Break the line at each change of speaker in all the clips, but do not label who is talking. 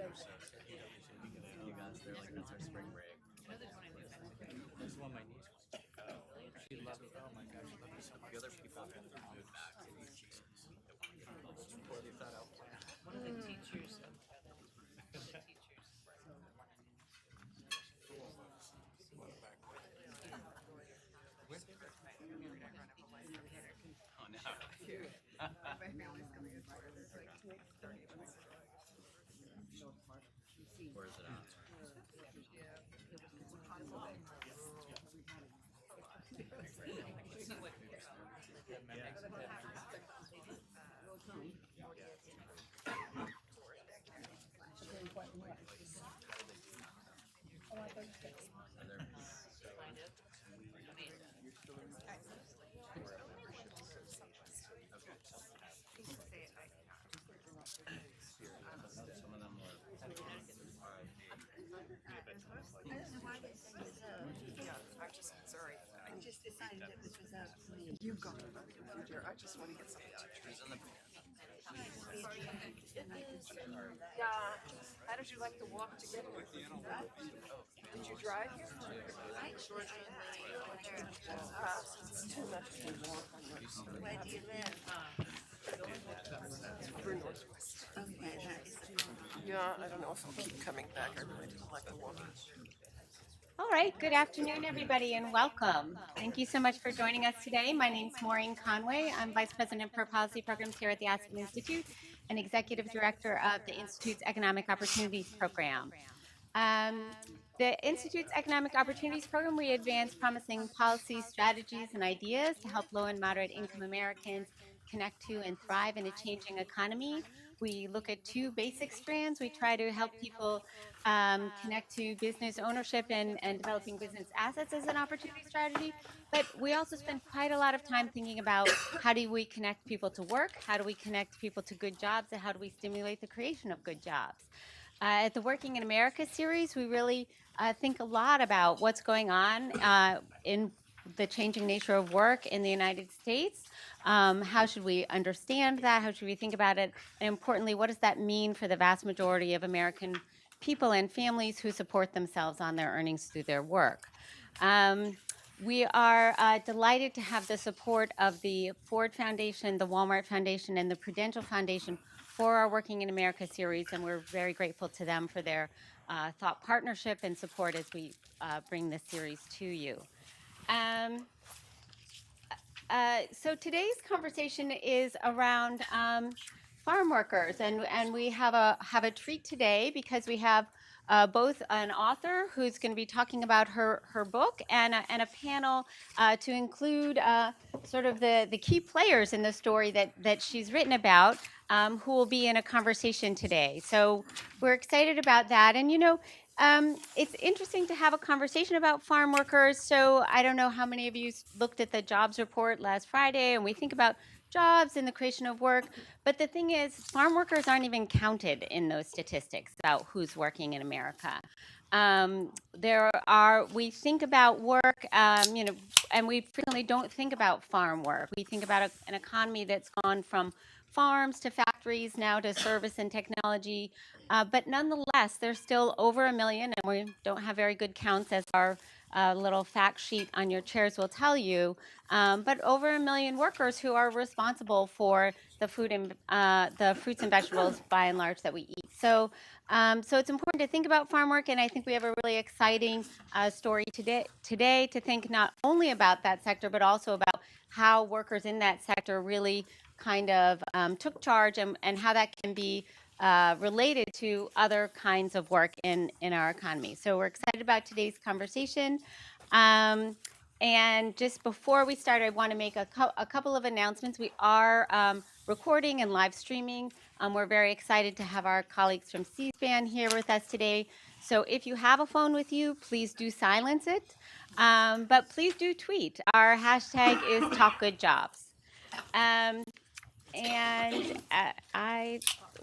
You guys, they're like, that's our spring break.
This is one my niece wants to go. She loves it. Oh my gosh, she loves it so much.
The other people have moved back to these pieces.
Or they thought out plan.
One of the teachers of the teachers.
Oh no.
My family's coming in Florida. There's like 30 of us.
Where is it at? Some of them were
Sorry. I just decided that this was up to me. You go about the computer. I just want to get something.
trees in the
Yeah. How did you like to walk together? Did you drive here? It's too much to walk on the
Where do you live?
Northwest.
Okay, that is
Yeah, I don't know if I'll keep coming back. I really didn't like the walking.
All right, good afternoon, everybody, and welcome. Thank you so much for joining us today. My name is Maureen Conway. I'm Vice President for Policy Programs here at the Aspen Institute and Executive Director of the Institute's Economic Opportunities Program. The Institute's Economic Opportunities Program, we advance promising policies, strategies, and ideas to help low and moderate income Americans connect to and thrive in a changing economy. We look at two basic strands. We try to help people connect to business ownership and developing business assets as an opportunity strategy. But we also spend quite a lot of time thinking about how do we connect people to work, how do we connect people to good jobs, and how do we stimulate the creation of good jobs. At the Working in America series, we really think a lot about what's going on in the changing nature of work in the United States. How should we understand that? How should we think about it? And importantly, what does that mean for the vast majority of American people and families who support themselves on their earnings through their work? We are delighted to have the support of the Ford Foundation, the Walmart Foundation, and the Prudential Foundation for our Working in America series, and we're very grateful to them for their thought partnership and support as we bring this series to you. So today's conversation is around farm workers, and we have a treat today because we have both an author who's going to be talking about her book and a panel to include sort of the key players in the story that she's written about, who will be in a conversation today. So we're excited about that. And it's interesting to have a conversation about farm workers. So I don't know how many of you looked at the jobs report last Friday, and we think about jobs and the creation of work. But the thing is, farm workers aren't even counted in those statistics about who's working in America. We think about work, and we frequently don't think about farm work. We think about an economy that's gone from farms to factories, now to service and technology. But nonetheless, there's still over 1 million, and we don't have very good counts, as our little fact sheet on your chairs will tell you, but over 1 million workers who are responsible for the food and the fruits and vegetables, by and large, that we eat. So it's important to think about farm work, and I think we have a really exciting story today to think not only about that sector, but also about how workers in that sector really kind of took charge and how that can be related to other kinds of work in our economy. So we're excited about today's conversation. And just before we start, I want to make a couple of announcements. We are recording and live streaming. We're very excited to have our colleagues from C-SPAN here with us today. So if you have a phone with you, please do silence it. But please do tweet. Our hashtag is TalkGoodJobs.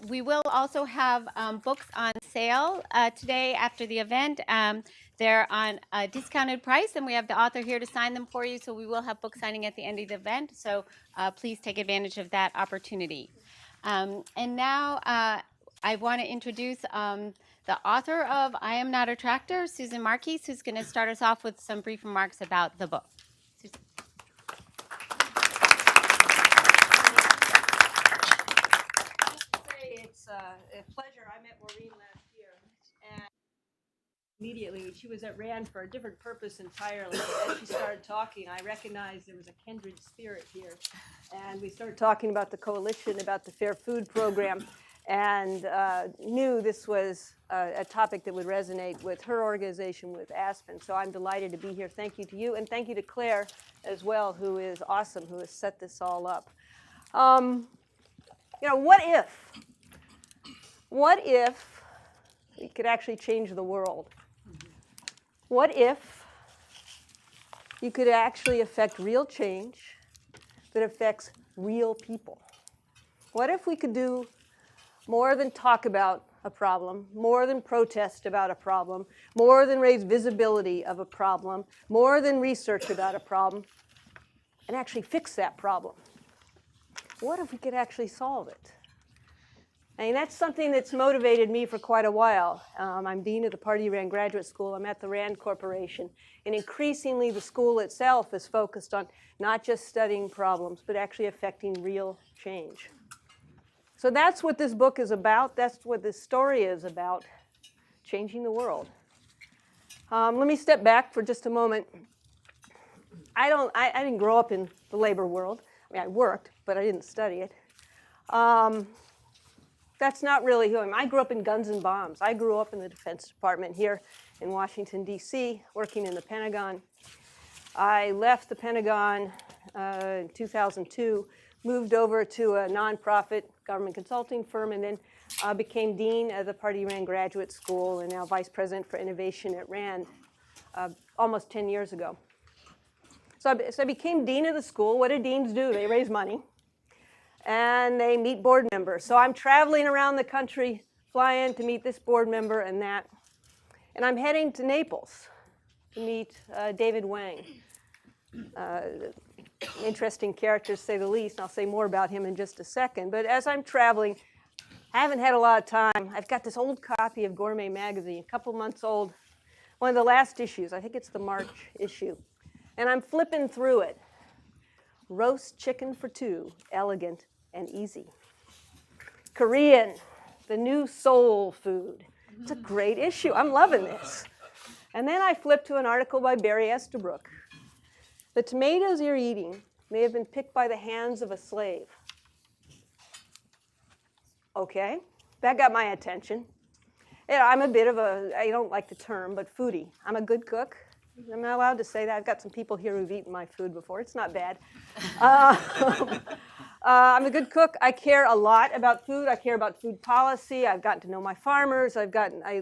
We will also have books on sale today after the event. They're on a discounted price, and we have the author here to sign them for you. So we will have book signing at the end of the event. So please take advantage of that opportunity. And now I want to introduce the author of I Am Not a Tractor, Susan Marquis, who's going to start us off with some brief remarks about the book. Susan.
It's a pleasure. I met Maureen last year, and immediately she was at Rand for a different purpose entirely. But as she started talking, I recognized there was a kindred spirit here, and we started talking about the coalition, about the Fair Food Program, and knew this was a topic that would resonate with her organization, with Aspen. So I'm delighted to be here. Thank you to you, and thank you to Claire as well, who is awesome, who has set this all up. What if we could actually change the world? What if you could actually affect real change that affects real people? What if we could do more than talk about a problem, more than protest about a problem, more than raise visibility of a problem, more than research about a problem, and actually fix that problem? What if we could actually solve it? I mean, that's something that's motivated me for quite a while. I'm dean of the Pardee Rand Graduate School. I'm at the Rand Corporation. And increasingly, the school itself is focused on not just studying problems, but actually affecting real change. So that's what this book is about. That's what this story is about, changing the world. Let me step back for just a moment. I didn't grow up in the labor world. I mean, I worked, but I didn't study it. That's not really who I am. I grew up in guns and bombs. I grew up in the Defense Department here in Washington, D.C., working in the Pentagon. I left the Pentagon in 2002, moved over to a nonprofit government consulting firm, and then became dean of the Pardee Rand Graduate School and now vice president for innovation at Rand almost 10 years ago. So I became dean of the school. What do deans do? They raise money. And they meet board members. So I'm traveling around the country, flying to meet this board member and that. And I'm heading to Naples to meet David Wang. Interesting character, to say the least. And I'll say more about him in just a second. But as I'm traveling, I haven't had a lot of time. I've got this old copy of Gourmet magazine, a couple months old, one of the last issues. I think it's the March issue. And I'm flipping through it. Roast chicken for two, elegant and easy. Korean, the new soul food. It's a great issue. I'm loving this. And then I flip to an article by Barry Estabrook. The tomatoes you're eating may have been picked by the hands of a slave. Okay, that got my attention. I'm a bit of a, I don't like the term, but foodie. I'm a good cook. I'm not allowed to say that. I've got some people here who've eaten my food before. It's not bad. I'm a good cook. I care a lot about food. I care about food policy. I've gotten to know my farmers. I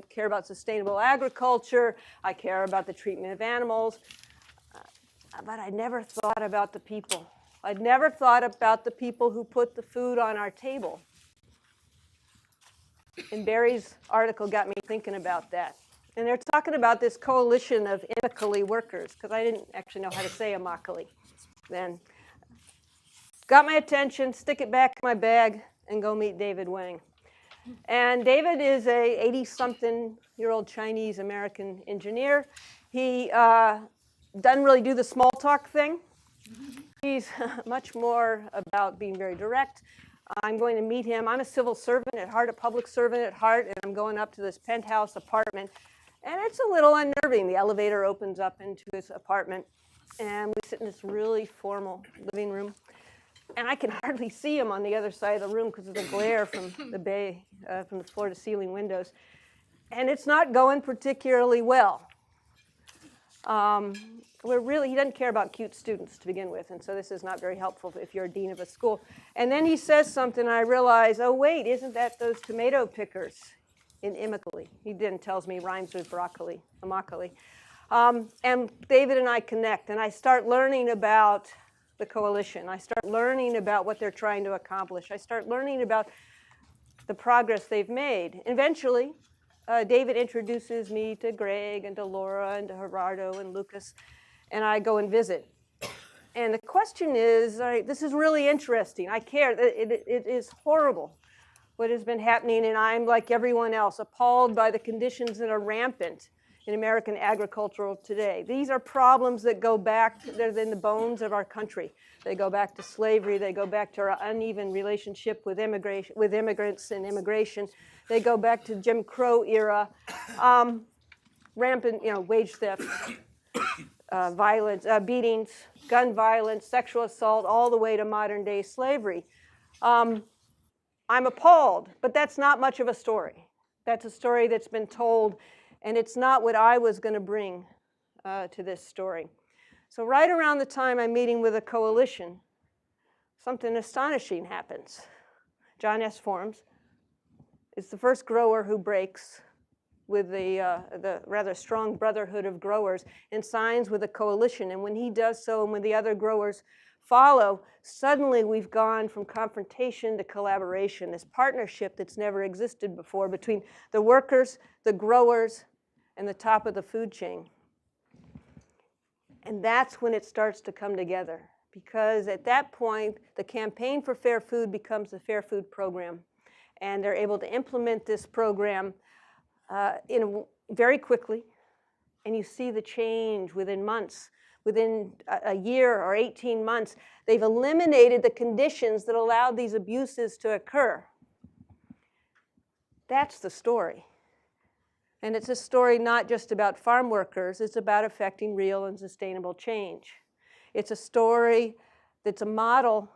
care about sustainable agriculture. I care about the treatment of animals. But I never thought about the people. I'd never thought about the people who put the food on our table. And Barry's article got me thinking about that. And they're talking about this Coalition of Immokalee Workers, because I didn't actually know how to say Immokalee then. Got my attention, stick it back in my bag, and go meet David Wang. And David is a 80-something-year-old Chinese-American engineer. He doesn't really do the small talk thing. He's much more about being very direct. I'm going to meet him. I'm a civil servant at heart, a public servant at heart, and I'm going up to this penthouse apartment. And it's a little unnerving. The elevator opens up into his apartment, and we sit in this really formal living room. And I can hardly see him on the other side of the room because of the glare from the bay, from the floor-to-ceiling windows. And it's not going particularly well. He doesn't care about cute students to begin with, and so this is not very helpful if you're a dean of a school. And then he says something, and I realize, oh, wait, isn't that those tomato pickers in Immokalee? He then tells me rhymes with broccoli, Immokalee. And David and I connect, and I start learning about the coalition. I start learning about what they're trying to accomplish. I start learning about the progress they've made. Eventually, David introduces me to Greg and to Laura and to Gerardo and Lucas, and I go and visit. And the question is, all right, this is really interesting. I care. It is horrible what has been happening, and I'm, like everyone else, appalled by the conditions that are rampant in American agriculture today. These are problems that go back, they're in the bones of our country. They go back to slavery, they go back to our uneven relationship with immigrants and immigration. They go back to Jim Crow era, rampant, wage theft, violence, beatings, gun violence, sexual assault, all the way to modern day slavery. I'm appalled, but that's not much of a story. That's a story that's been told, and it's not what I was going to bring to this story. So right around the time I'm meeting with a coalition, something astonishing happens. John S. Forms is the first grower who breaks with the rather strong brotherhood of growers and signs with a coalition. And when he does so, and when the other growers follow, suddenly we've gone from confrontation to collaboration, this partnership that's never existed before between the workers, the growers, and the top of the food chain. And that's when it starts to come together, because at that point, the Campaign for Fair Food becomes the Fair Food Program. And they're able to implement this program very quickly. And you see the change within months. Within a year or 18 months, they've eliminated the conditions that allowed these abuses to occur. That's the story. And it's a story not just about farm workers, it's about affecting real and sustainable change. It's a story that's a model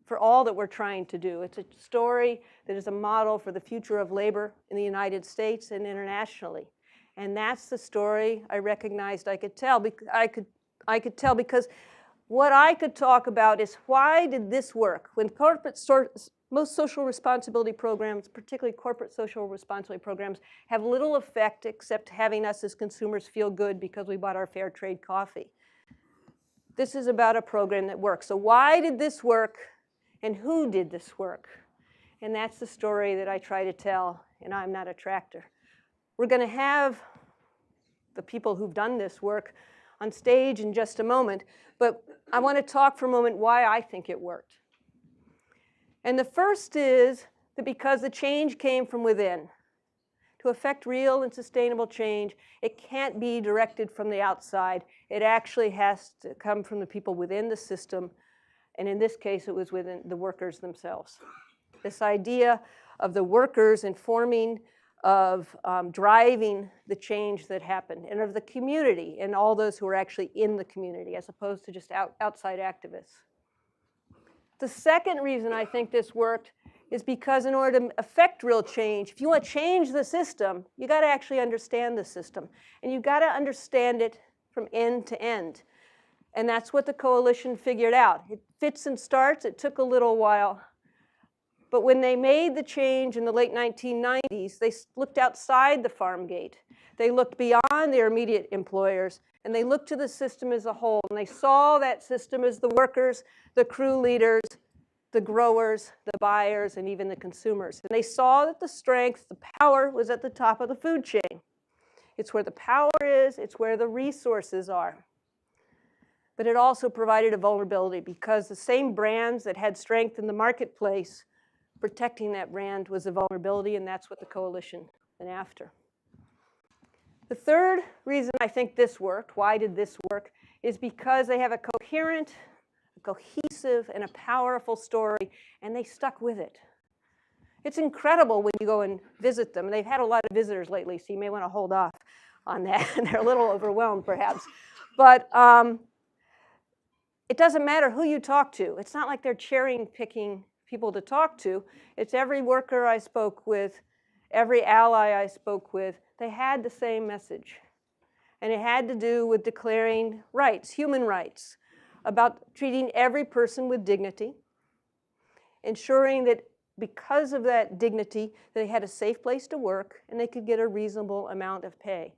for all that we're trying to do. It's a story that is a model for the future of labor in the United States and internationally. And that's the story I recognized I could tell. I could tell because what I could talk about is, why did this work? When most social responsibility programs, particularly corporate social responsibility programs, have little effect except having us as consumers feel good because we bought our fair trade coffee. This is about a program that works. So why did this work, and who did this work? And that's the story that I try to tell, and I'm not a tractor. We're going to have the people who've done this work on stage in just a moment, but I want to talk for a moment why I think it worked. And the first is that because the change came from within. To affect real and sustainable change, it can't be directed from the outside. It actually has to come from the people within the system, and in this case, it was within the workers themselves. This idea of the workers informing, of driving the change that happened, and of the community and all those who are actually in the community, as opposed to just outside activists. The second reason I think this worked is because in order to affect real change, if you want to change the system, you got to actually understand the system. And you got to understand it from end to end. And that's what the coalition figured out. It fits and starts. It took a little while. But when they made the change in the late 1990s, they looked outside the farm gate. They looked beyond their immediate employers, and they looked to the system as a whole. And they saw that system as the workers, the crew leaders, the growers, the buyers, and even the consumers. And they saw that the strength, the power, was at the top of the food chain. It's where the power is. It's where the resources are. But it also provided a vulnerability, because the same brands that had strength in the marketplace, protecting that brand was a vulnerability, and that's what the coalition went after. The third reason I think this worked, why did this work, is because they have a coherent, a cohesive, and a powerful story, and they stuck with it. It's incredible when you go and visit them. They've had a lot of visitors lately, so you may want to hold off on that. They're a little overwhelmed, perhaps. But it doesn't matter who you talk to. It's not like they're cherry-picking people to talk to. It's every worker I spoke with, every ally I spoke with, they had the same message. And it had to do with declaring rights, human rights, about treating every person with dignity, ensuring that because of that dignity, they had a safe place to work and they could get a reasonable amount of pay.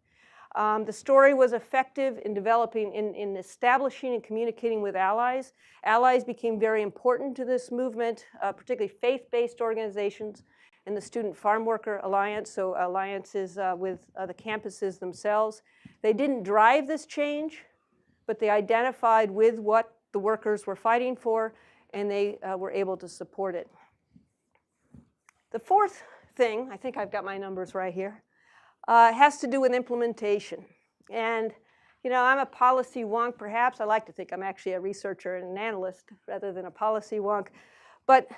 The story was effective in developing, in establishing and communicating with allies. Allies became very important to this movement, particularly faith-based organizations and the Student Farm Worker Alliance, so alliances with the campuses themselves. They didn't drive this change, but they identified with what the workers were fighting for, and they were able to support it. The fourth thing, I think I've got my numbers right here, has to do with implementation. And, you know, I'm a policy wonk, perhaps. I like to think I'm actually a researcher and an analyst rather than a policy wonk. But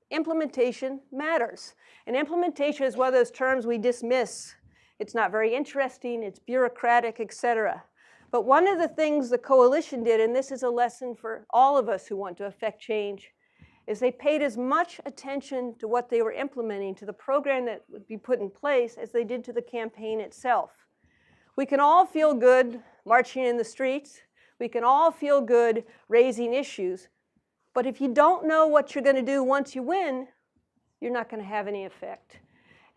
implementation matters. And implementation is one of those terms we dismiss. It's not very interesting, it's bureaucratic, etc. But one of the things the coalition did, and this is a lesson for all of us who want to affect change, is they paid as much attention to what they were implementing, to the program that would be put in place, as they did to the campaign itself. We can all feel good marching in the streets. We can all feel good raising issues. But if you don't know what you're going to do once you win, you're not going to have any effect.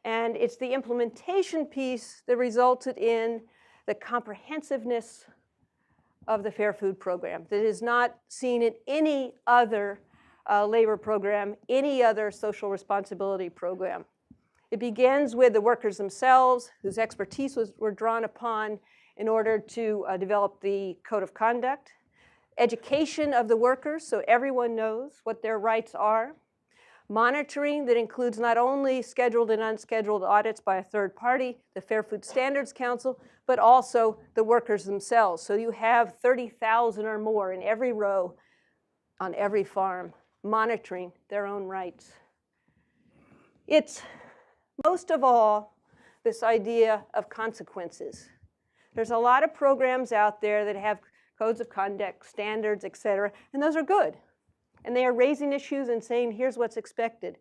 And it's the implementation piece that resulted in the comprehensiveness of the Fair Food Program that is not seen in any other labor program, any other social responsibility program. It begins with the workers themselves, whose expertise were drawn upon in order to develop the code of conduct. Education of the workers, so everyone knows what their rights are. Monitoring that includes not only scheduled and unscheduled audits by a third party, the Fair Food Standards Council, but also the workers themselves. So you have 30,000 or more in every row on every farm monitoring their own rights. It's most of all this idea of consequences. There's a lot of programs out there that have codes of conduct, standards, etc., and those are good. And they are raising issues and saying, here's what's expected.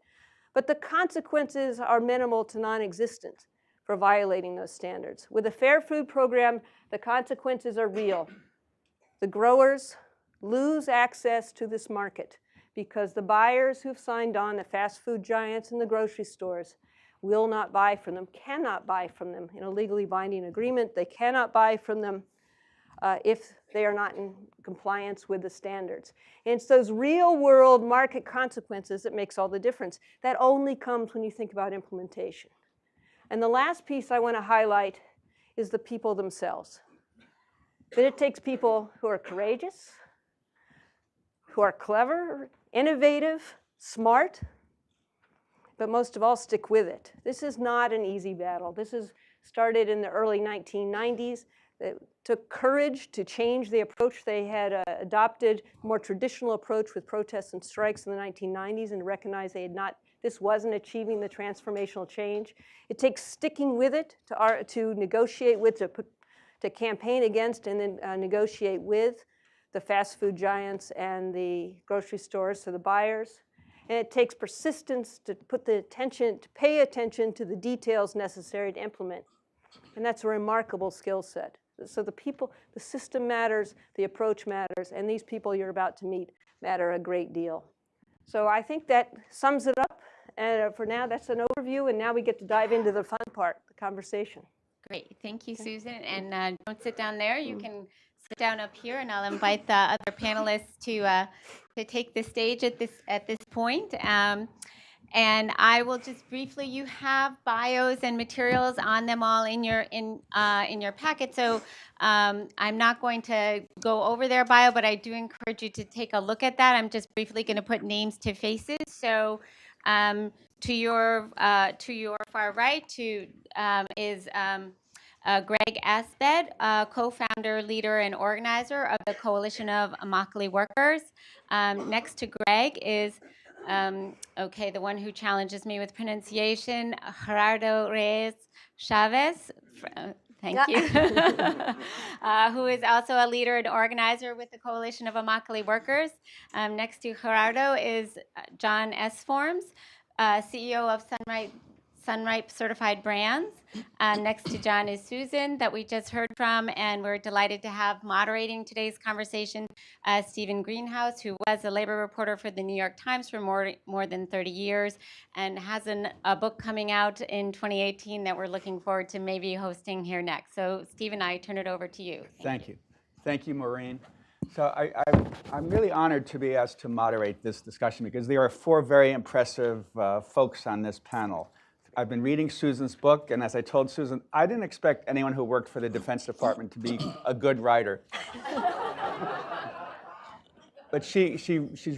But the consequences are minimal to non-existent for violating those standards. With the Fair Food Program, the consequences are real. The growers lose access to this market because the buyers who've signed on, the fast food giants and the grocery stores, will not buy from them, cannot buy from them in a legally binding agreement. They cannot buy from them if they are not in compliance with the standards. And it's those real world market consequences that makes all the difference. That only comes when you think about implementation. And the last piece I want to highlight is the people themselves. That it takes people who are courageous, who are clever, innovative, smart, but most of all, stick with it. This is not an easy battle. This is started in the early 1990s. It took courage to change the approach. They had adopted a more traditional approach with protests and strikes in the 1990s and recognized this wasn't achieving the transformational change. It takes sticking with it to negotiate with, to campaign against and then negotiate with the fast food giants and the grocery stores, so the buyers. And it takes persistence to pay attention to the details necessary to implement. And that's a remarkable skill set. So the people, the system matters, the approach matters, and these people you're about to meet matter a great deal. So I think that sums it up. And for now, that's an overview, and now we get to dive into the fun part, the conversation.
Great, thank you, Susan. And don't sit down there. You can sit down up here, and I'll invite the other panelists to take the stage at this point. And I will just briefly, you have bios and materials on them all in your packet. So I'm not going to go over their bio, but I do encourage you to take a look at that. I'm just briefly going to put names to faces. So to your far right is Greg Asbed, co-founder, leader, and organizer of the Coalition of Immokalee Workers. Next to Greg is the one who challenges me with pronunciation, Gerardo Reyes Chavez. Thank you. Who is also a leader and organizer with the Coalition of Immokalee Workers. Next to Gerardo is John S. Forms, CEO of Sunripe Certified Brands. Next to John is Susan, that we just heard from, and we're delighted to have moderating today's conversation Stephen Greenhouse, who was a labor reporter for the New York Times for more than 30 years and has a book coming out in 2018 that we're looking forward to maybe hosting here next. So Stephen, I turn it over to you.
Thank you. Thank you, Maureen. So I'm really honored to be asked to moderate this discussion because there are four very impressive folks on this panel. I've been reading Susan's book, and as I told Susan, I didn't expect anyone who worked for the Defense Department to be a good writer. But she's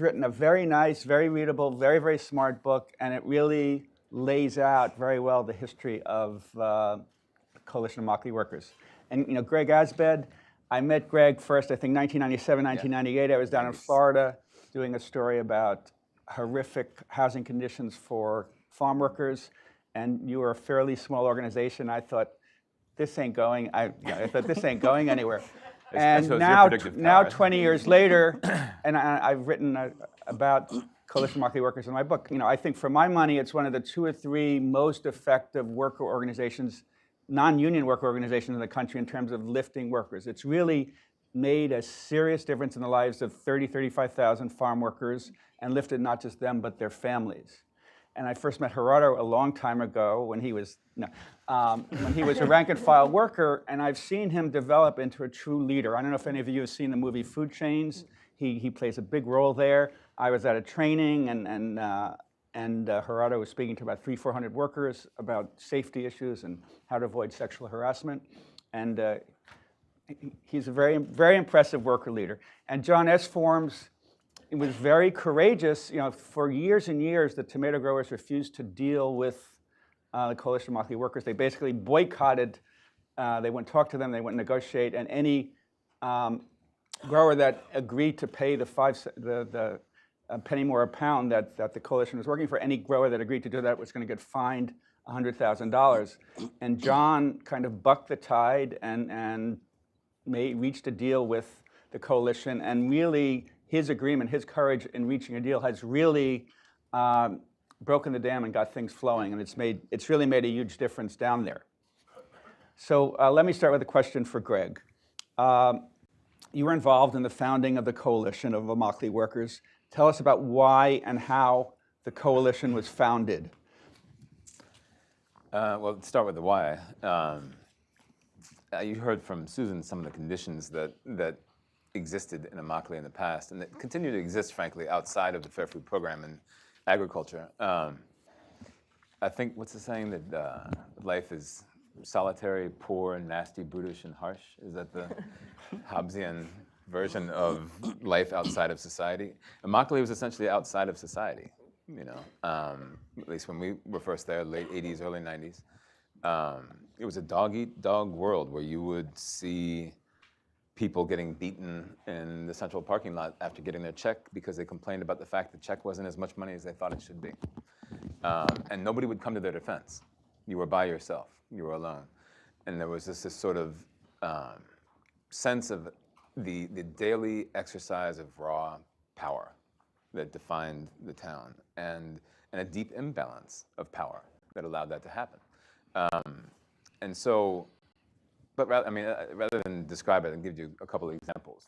written a very nice, very readable, very, very smart book, and it really lays out very well the history of Coalition of Immokalee Workers. And Greg Asbed, I met Greg first, I think 1997, 1998. I was down in Florida doing a story about horrific housing conditions for farm workers, and you were a fairly small organization. I thought, this ain't going. I thought this ain't going anywhere. And now 20 years later, and I've written about Coalition of Immokalee Workers in my book. I think for my money, it's one of the 2 or 3 most effective worker organizations, non-union worker organizations in the country in terms of lifting workers. It's really made a serious difference in the lives of 35,000 farm workers and lifted not just them, but their families. And I first met Gerardo a long time ago when he was a rank and file worker, and I've seen him develop into a true leader. I don't know if any of you have seen the movie Food Chains. He plays a big role there. I was at a training, and Gerardo was speaking to about 300-400 workers about safety issues and how to avoid sexual harassment. And he's a very, very impressive worker leader. And John S. Forms was very courageous. For years and years, the tomato growers refused to deal with the Coalition of Immokalee Workers. They basically boycotted. They wouldn't talk to them. They wouldn't negotiate. And any grower that agreed to pay the penny more a pound that the coalition was working for, any grower that agreed to do that was going to get fined $100,000. And John kind of bucked the tide and reached a deal with the coalition, and really his agreement, his courage in reaching a deal has really broken the dam and got things flowing, and it's really made a huge difference down there. So let me start with a question for Greg. You were involved in the founding of the Coalition of Immokalee Workers. Tell us about why and how the coalition was founded.
Well, let's start with the why. You heard from Susan some of the conditions that existed in Immokalee in the past, and that continue to exist, frankly, outside of the Fair Food Program and agriculture. I think, what's the saying, that life is solitary, poor, nasty, brutish, and harsh? Is that the Hobbesian version of life outside of society? Immokalee was essentially outside of society, at least when we were first there, late 80s, early 90s. It was a dog-eat-dog world where you would see people getting beaten in the central parking lot after getting their check because they complained about the fact the check wasn't as much money as they thought it should be. And nobody would come to their defense. You were by yourself. You were alone. And there was this sort of sense of the daily exercise of raw power that defined the town, and a deep imbalance of power that allowed that to happen. And so, but rather than describe it and give you a couple of examples,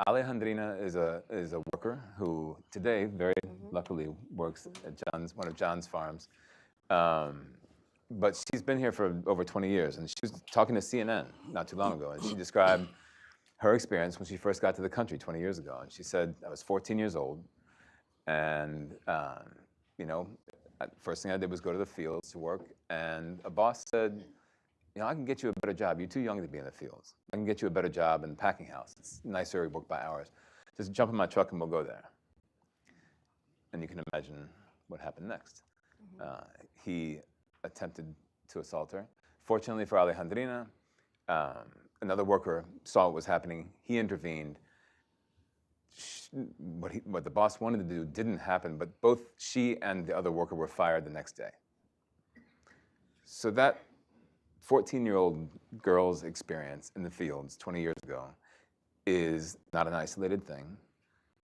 Alejandrina is a worker who today, very luckily, works at one of John's farms. But she's been here for over 20 years, and she was talking to CNN not too long ago, and she described her experience when she first got to the country 20 years ago. And she said, I was 14 years old, and first thing I did was go to the fields to work, and a boss said, I can get you a better job. You're too young to be in the fields. I can get you a better job in the packing house. It's nicer, we work by hours. Just jump in my truck and we'll go there. And you can imagine what happened next. He attempted to assault her. Fortunately for Alejandrina, another worker saw what was happening. He intervened. What the boss wanted to do didn't happen, but both she and the other worker were fired the next day. So that 14-year-old girl's experience in the fields 20 years ago is not an isolated thing.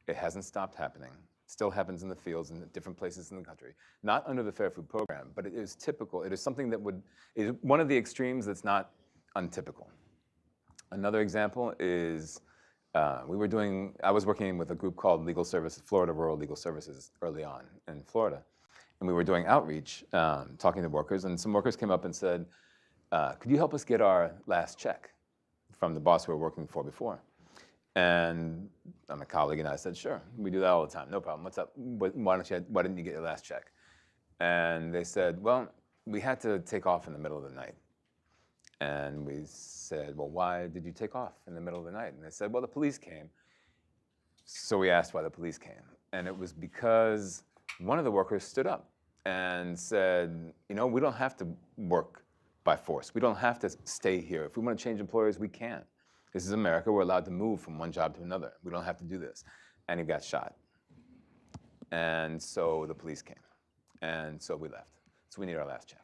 It hasn't stopped happening. It still happens in the fields in different places in the country. Not under the Fair Food Program, but it is typical. It is something that is one of the extremes that's not untypical. Another example is I was working with a group called Legal Services, Florida Rural Legal Services, early on in Florida. And we were doing outreach, talking to workers, and some workers came up and said, could you help us get our last check from the boss we were working for before? And my colleague and I said, sure, we do that all the time, no problem. What's up? Why didn't you get your last check? And they said, well, we had to take off in the middle of the night. And we said, well, why did you take off in the middle of the night? And they said, well, the police came. So we asked why the police came. And it was because one of the workers stood up and said, you know, we don't have to work by force. We don't have to stay here. If we want to change employers, we can. This is America. We're allowed to move from one job to another. We don't have to do this. And he got shot. And so the police came. And so we left. So we need our last check.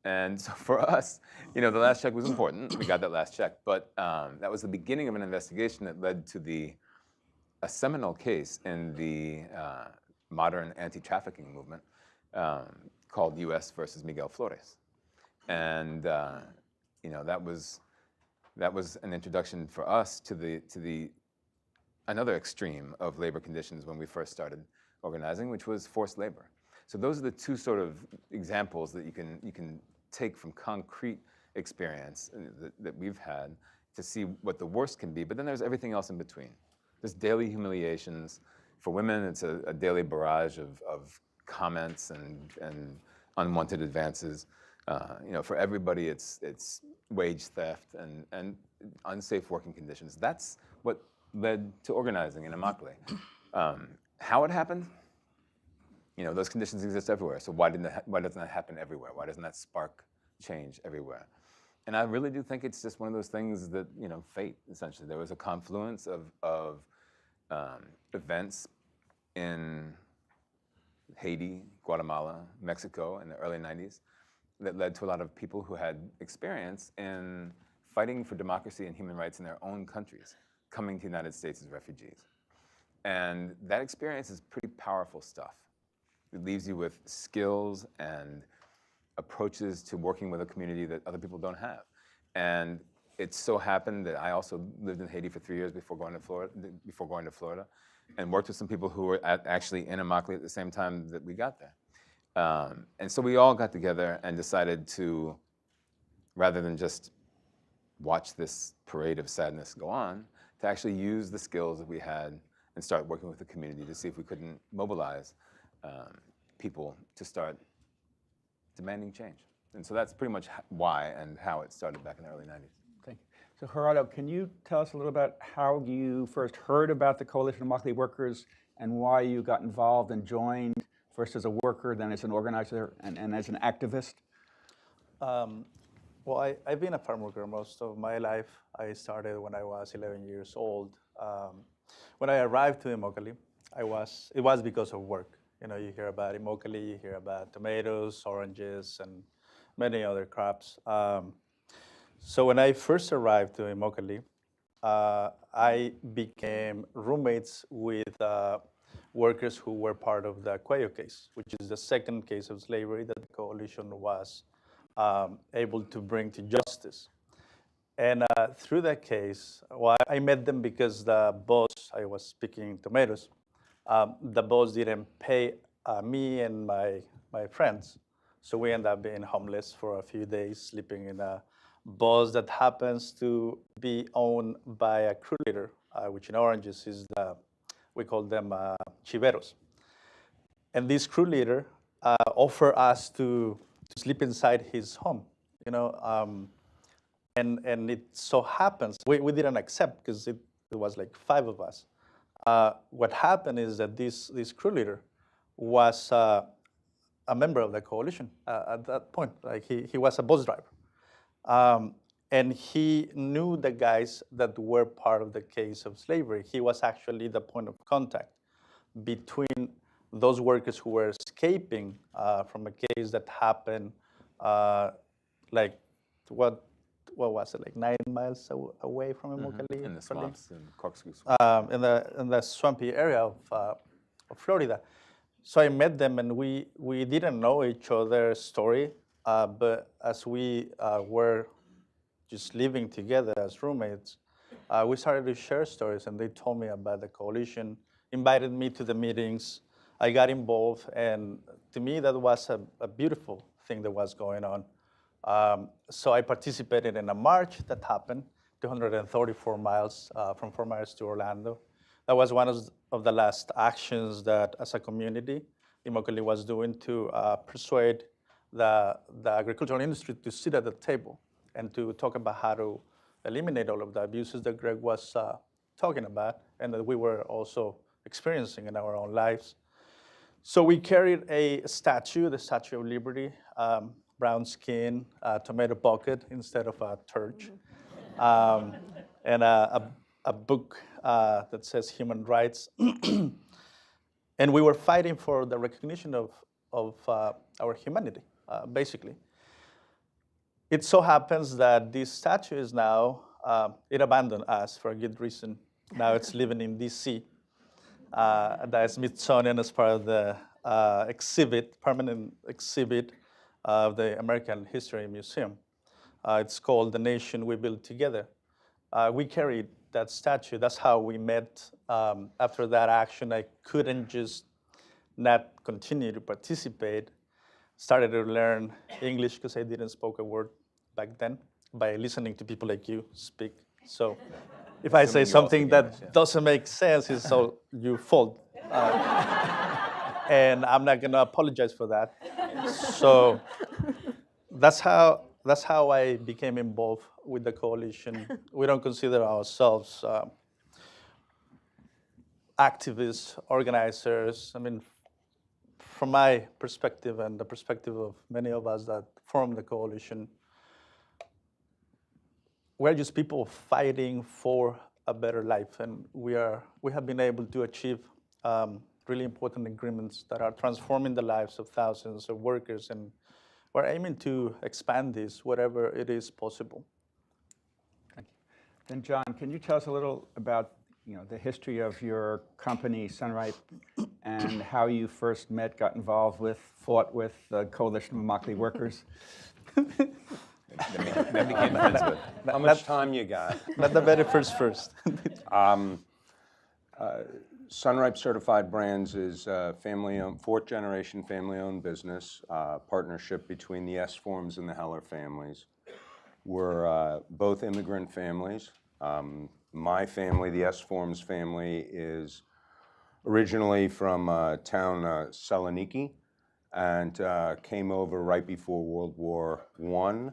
And so for us, you know, the last check was important. We got that last check. But that was the beginning of an investigation that led to a seminal case in the modern anti-trafficking movement called U.S. versus Miguel Flores. And you know, that was an introduction for us to another extreme of labor conditions when we first started organizing, which was forced labor. So those are the two sort of examples that you can take from concrete experience that we've had to see what the worst can be. But then there's everything else in between. There's daily humiliations. For women, it's a daily barrage of comments and unwanted advances. You know, for everybody, it's wage theft and unsafe working conditions. That's what led to organizing in Immokalee. How it happened? You know, those conditions exist everywhere. So why doesn't that happen everywhere? Why doesn't that spark change everywhere? And I really do think it's just one of those things that, you know, fate, essentially. There was a confluence of events in Haiti, Guatemala, Mexico in the early 90s that led to a lot of people who had experience in fighting for democracy and human rights in their own countries, coming to the United States as refugees. And that experience is pretty powerful stuff. It leaves you with skills and approaches to working with a community that other people don't have. And it so happened that I also lived in Haiti for 3 years before going to Florida, and worked with some people who were actually in Immokalee at the same time that we got there. And so we all got together and decided to, rather than just watch this parade of sadness go on, to actually use the skills that we had and start working with the community to see if we couldn't mobilize people to start demanding change. And so that's pretty much why and how it started back in the early 90s.
Thank you. So Gerardo, can you tell us a little about how you first heard about the Coalition of Immokalee Workers and why you got involved and joined, first as a worker, then as an organizer, and as an activist?
Well, I've been a farm worker most of my life. I started when I was 11 years old. When I arrived to Immokalee, it was because of work. You know, you hear about Immokalee, you hear about tomatoes, oranges, and many other crops. So when I first arrived to Immokalee, I became roommates with workers who were part of the Cuello case, which is the second case of slavery that the coalition was able to bring to justice. And through that case, well, I met them because the boss, I was picking tomatoes, the boss didn't pay me and my friends. So we ended up being homeless for a few days, sleeping in a bus that happens to be owned by a crew leader, which in Oranges is we call them chiveros. And this crew leader offered us to sleep inside his home, you know, and it so happens, we didn't accept because it was like 5 of us. What happened is that this crew leader was a member of the coalition at that point. Like he was a bus driver. And he knew the guys that were part of the case of slavery. He was actually the point of contact between those workers who were escaping from a case that happened like what was it, like 9 miles away from Immokalee?
In the swamps, in Corkscrew swamps.
In the swampy area of Florida. So I met them, and we didn't know each other's story, but as we were just living together as roommates, we started to share stories, and they told me about the coalition, invited me to the meetings. I got involved, and to me, that was a beautiful thing that was going on. So I participated in a march that happened, 234 miles from Fort Myers to Orlando. That was one of the last actions that, as a community, Immokalee was doing to persuade the agricultural industry to sit at the table and to talk about how to eliminate all of the abuses that Greg was talking about and that we were also experiencing in our own lives. So we carried a statue, the Statue of Liberty, brown skin, tomato bucket instead of a torch, and a book that says human rights. And we were fighting for the recognition of our humanity, basically. It so happens that this statue is now, it abandoned us for a good reason. Now it's living in DC. The Smithsonian as part of the permanent exhibit of the American History Museum. It's called The Nation We Built Together. We carried that statue. That's how we met. After that action, I couldn't just not continue to participate. Started to learn English because I didn't speak a word back then by listening to people like you speak. So if I say something that doesn't make sense, it's all your fault. And I'm not gonna apologize for that. So that's how I became involved with the coalition. We don't consider ourselves activists, organizers. I mean, from my perspective and the perspective of many of us that form the coalition, we're just people fighting for a better life, and we have been able to achieve really important agreements that are transforming the lives of thousands of workers, and we're aiming to expand this wherever it is possible.
Thank you. Then John, can you tell us a little about the history of your company, Sunripe, and how you first met, got involved with, fought with the Coalition of Immokalee Workers?
That became friends with.
How much time you got?
Not the very first.
Sunripe Certified Brands is family-owned, fourth-generation family-owned business, partnership between the S-Forms and the Heller families. We're both immigrant families. My family, the S-Forms family, is originally from town Saloniki and came over right before World War I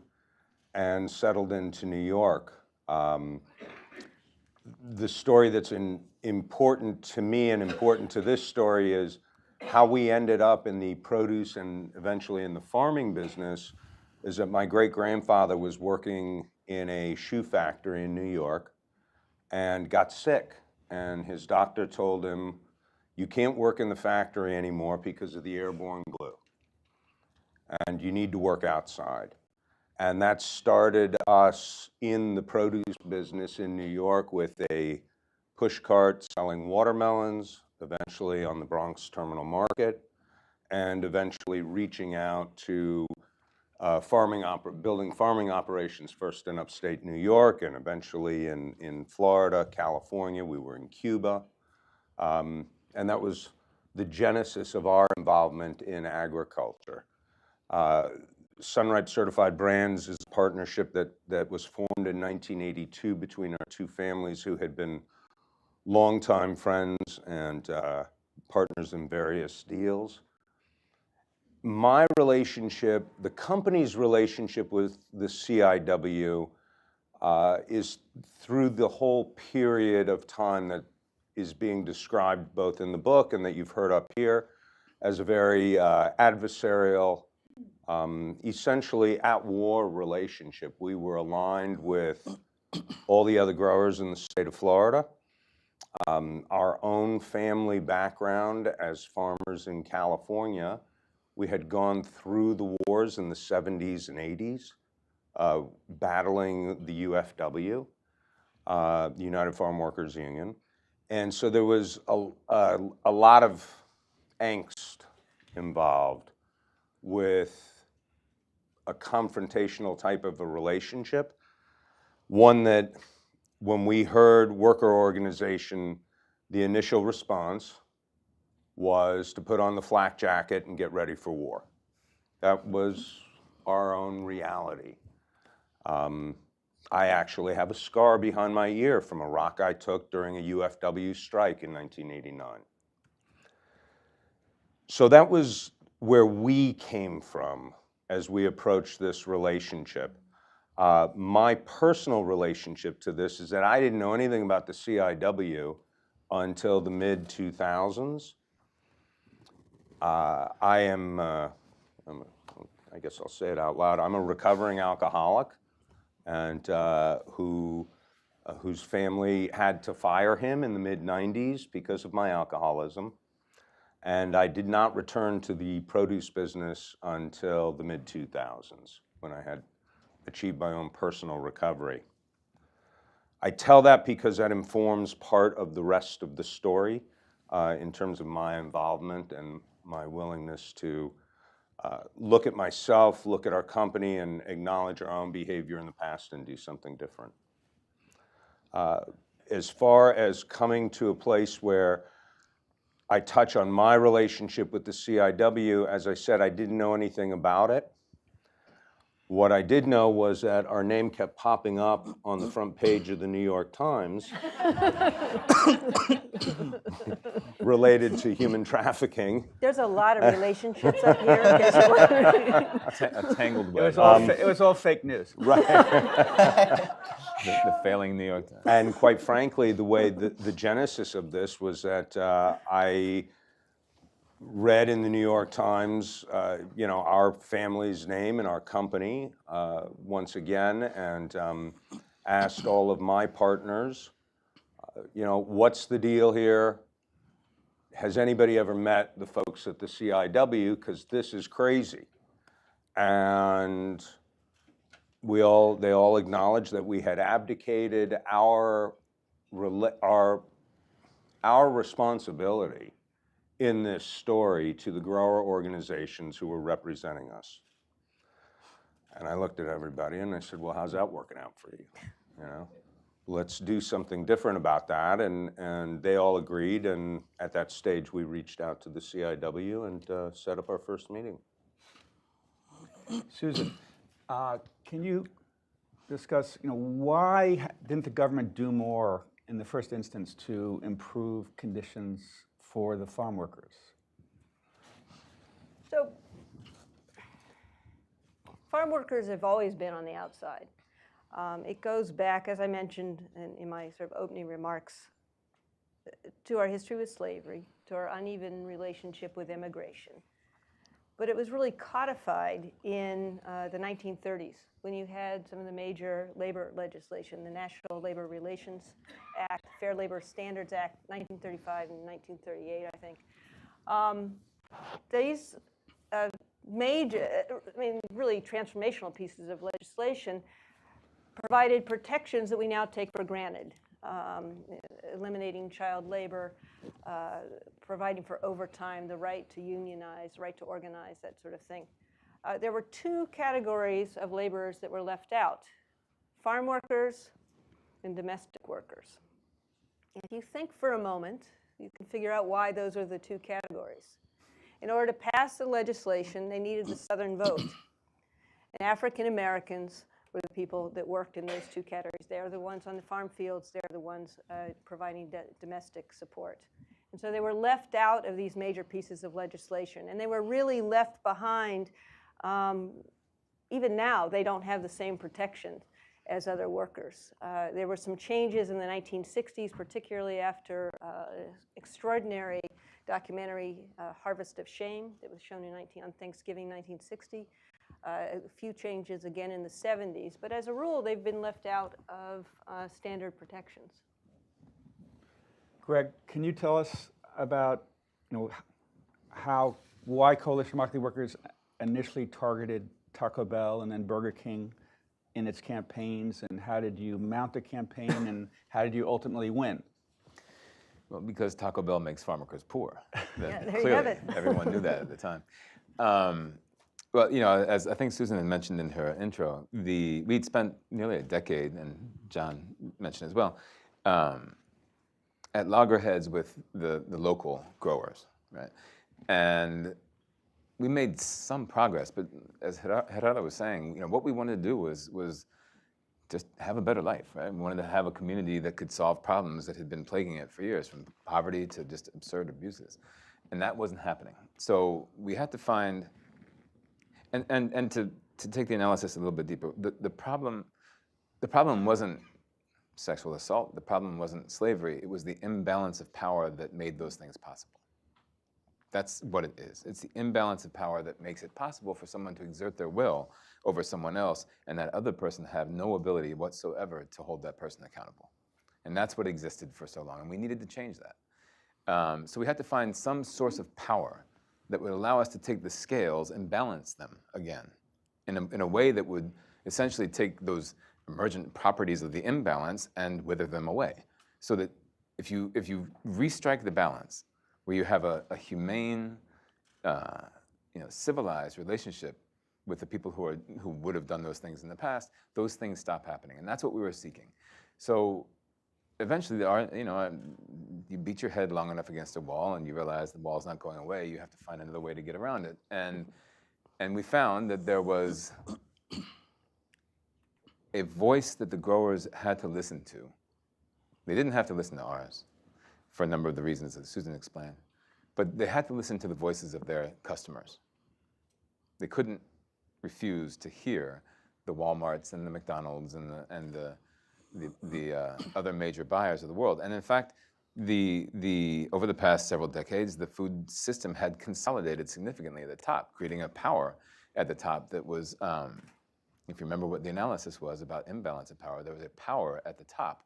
and settled into New York. The story that's important to me and important to this story is how we ended up in the produce and eventually in the farming business is that my great-grandfather was working in a shoe factory in New York and got sick. And his doctor told him, you can't work in the factory anymore because of the airborne glue. And you need to work outside. And that started us in the produce business in New York with a push cart selling watermelons, eventually on the Bronx Terminal Market, and eventually reaching out to building farming operations first in upstate New York and eventually in Florida, California. We were in Cuba. And that was the genesis of our involvement in agriculture. Sunripe Certified Brands is a partnership that was formed in 1982 between our two families who had been longtime friends and partners in various deals. My relationship, the company's relationship with the CIW is through the whole period of time that is being described both in the book and that you've heard up here as a very adversarial, essentially at-war relationship. We were aligned with all the other growers in the state of Florida. Our own family background as farmers in California, we had gone through the wars in the 70s and 80s, battling the UFW, the United Farm Workers Union. And so there was a lot of angst involved with a confrontational type of a relationship, one that when we heard worker organization, the initial response was to put on the flak jacket and get ready for war. That was our own reality. I actually have a scar behind my ear from a rock I took during a UFW strike in 1989. So that was where we came from as we approached this relationship. My personal relationship to this is that I didn't know anything about the CIW until the mid-2000s. I am, I guess I'll say it out loud, I'm a recovering alcoholic and whose family had to fire him in the mid-90s because of my alcoholism. And I did not return to the produce business until the mid-2000s, when I had achieved my own personal recovery. I tell that because that informs part of the rest of the story in terms of my involvement and my willingness to look at myself, look at our company, and acknowledge our own behavior in the past and do something different. As far as coming to a place where I touch on my relationship with the CIW, as I said, I didn't know anything about it. What I did know was that our name kept popping up on the front page of the New York Times related to human trafficking.
There's a lot of relationships up here. In case you're wondering.
A tangled
It
web.
was all fake news.
Right.
The failing New York Times.
And quite frankly, the way the genesis of this was that I read in the New York Times, our family's name and our company once again, and asked all of my partners, what's the deal here? Has anybody ever met the folks at the CIW? Because this is crazy. And they all acknowledged that we had abdicated our responsibility in this story to the grower organizations who were representing us. And I looked at everybody and I said, well, how's that working out for you? Let's do something different about that. And they all agreed. And at that stage, we reached out to the CIW and set up our first meeting.
Susan, can you discuss, why didn't the government do more in the first instance to improve conditions for the farm workers?
So, farm workers have always been on the outside. It goes back, as I mentioned in my sort of opening remarks, to our history with slavery, to our uneven relationship with immigration. But it was really codified in the 1930s when you had some of the major labor legislation, the National Labor Relations Act, Fair Labor Standards Act, 1935 and 1938, I think. These major, really transformational pieces of legislation provided protections that we now take for granted. Eliminating child labor, providing for overtime, the right to unionize, right to organize, that sort of thing. There were two categories of laborers that were left out: farm workers and domestic workers. If you think for a moment, you can figure out why those are the two categories. In order to pass the legislation, they needed the Southern vote. And African Americans were the people that worked in those two categories. They are the ones on the farm fields. They're the ones providing domestic support. And so they were left out of these major pieces of legislation. And they were really left behind. Even now, they don't have the same protection as other workers. There were some changes in the 1960s, particularly after extraordinary documentary, Harvest of Shame, that was shown on Thanksgiving 1960. A few changes again in the 70s, but as a rule, they've been left out of standard protections.
Greg, can you tell us about why Coalition of Immokalee Workers initially targeted Taco Bell and then Burger King in its campaigns, and how did you mount the campaign, and how did you ultimately win?
Well, because Taco Bell makes farm workers poor.
Yeah, there
clearly,
you have it.
Everyone knew that at the time. Well, as I think Susan had mentioned in her intro, we'd spent nearly a decade, and John mentioned as well, at loggerheads with the local growers, right? And we made some progress, but as Gerardo was saying, what we wanted to do was just have a better life, right? We wanted to have a community that could solve problems that had been plaguing it for years, from poverty to just absurd abuses, and that wasn't happening. So we had to find. And to take the analysis a little bit deeper, the problem wasn't sexual assault. The problem wasn't slavery. It was the imbalance of power that made those things possible. That's what it is. It's the imbalance of power that makes it possible for someone to exert their will over someone else, and that other person have no ability whatsoever to hold that person accountable. And that's what existed for so long, and we needed to change that. So we had to find some source of power that would allow us to take the scales and balance them again in a way that would essentially take those emergent properties of the imbalance and wither them away. So that if you restrike the balance, where you have a humane, civilized relationship with the people who would have done those things in the past, those things stop happening, and that's what we were seeking. So eventually, you beat your head long enough against a wall, and you realize the wall's not going away. You have to find another way to get around it, and we found that there was a voice that the growers had to listen to. They didn't have to listen to ours, for a number of the reasons that Susan explained, but they had to listen to the voices of their customers. They couldn't refuse to hear the Walmarts and the McDonald's and the other major buyers of the world. And in fact, over the past several decades, the food system had consolidated significantly at the top, creating a power at the top that was, if you remember what the analysis was about imbalance of power, there was a power at the top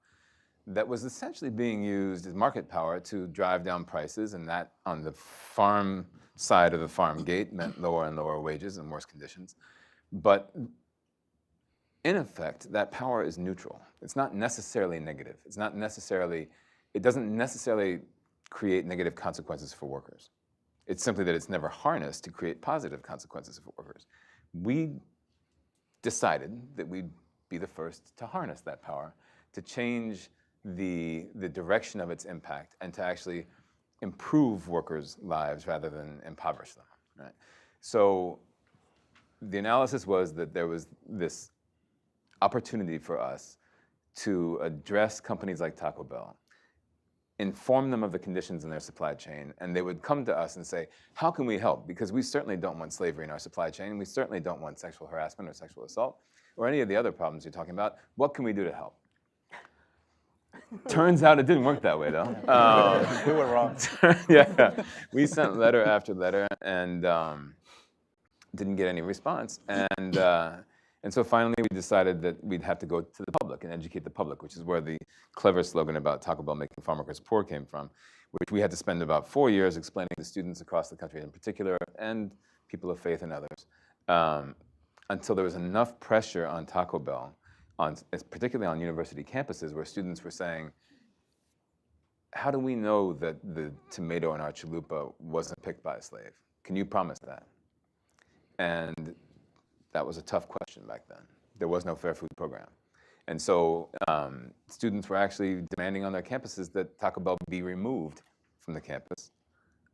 that was essentially being used as market power to drive down prices, and that on the farm side of the farm gate meant lower and lower wages and worse conditions. But in effect, that power is neutral. It's not necessarily negative. It doesn't necessarily create negative consequences for workers. It's simply that it's never harnessed to create positive consequences for workers. We decided that we'd be the first to harness that power, to change the direction of its impact, and to actually improve workers' lives rather than impoverish them. Right? So the analysis was that there was this opportunity for us to address companies like Taco Bell, inform them of the conditions in their supply chain, and they would come to us and say, how can we help? Because we certainly don't want slavery in our supply chain. We certainly don't want sexual harassment or sexual assault or any of the other problems you're talking about. What can we do to help? Turns out it didn't work that way, though.
We were wrong.
Yeah, we sent letter after letter and didn't get any response. And so finally, we decided that we'd have to go to the public and educate the public, which is where the clever slogan about Taco Bell making farm workers poor came from, which we had to spend about 4 years explaining to students across the country in particular, and people of faith and others, until there was enough pressure on Taco Bell, particularly on university campuses, where students were saying, how do we know that the tomato in our chalupa wasn't picked by a slave? Can you promise that? And that was a tough question back then. There was no fair food program. And so students were actually demanding on their campuses that Taco Bell be removed from the campus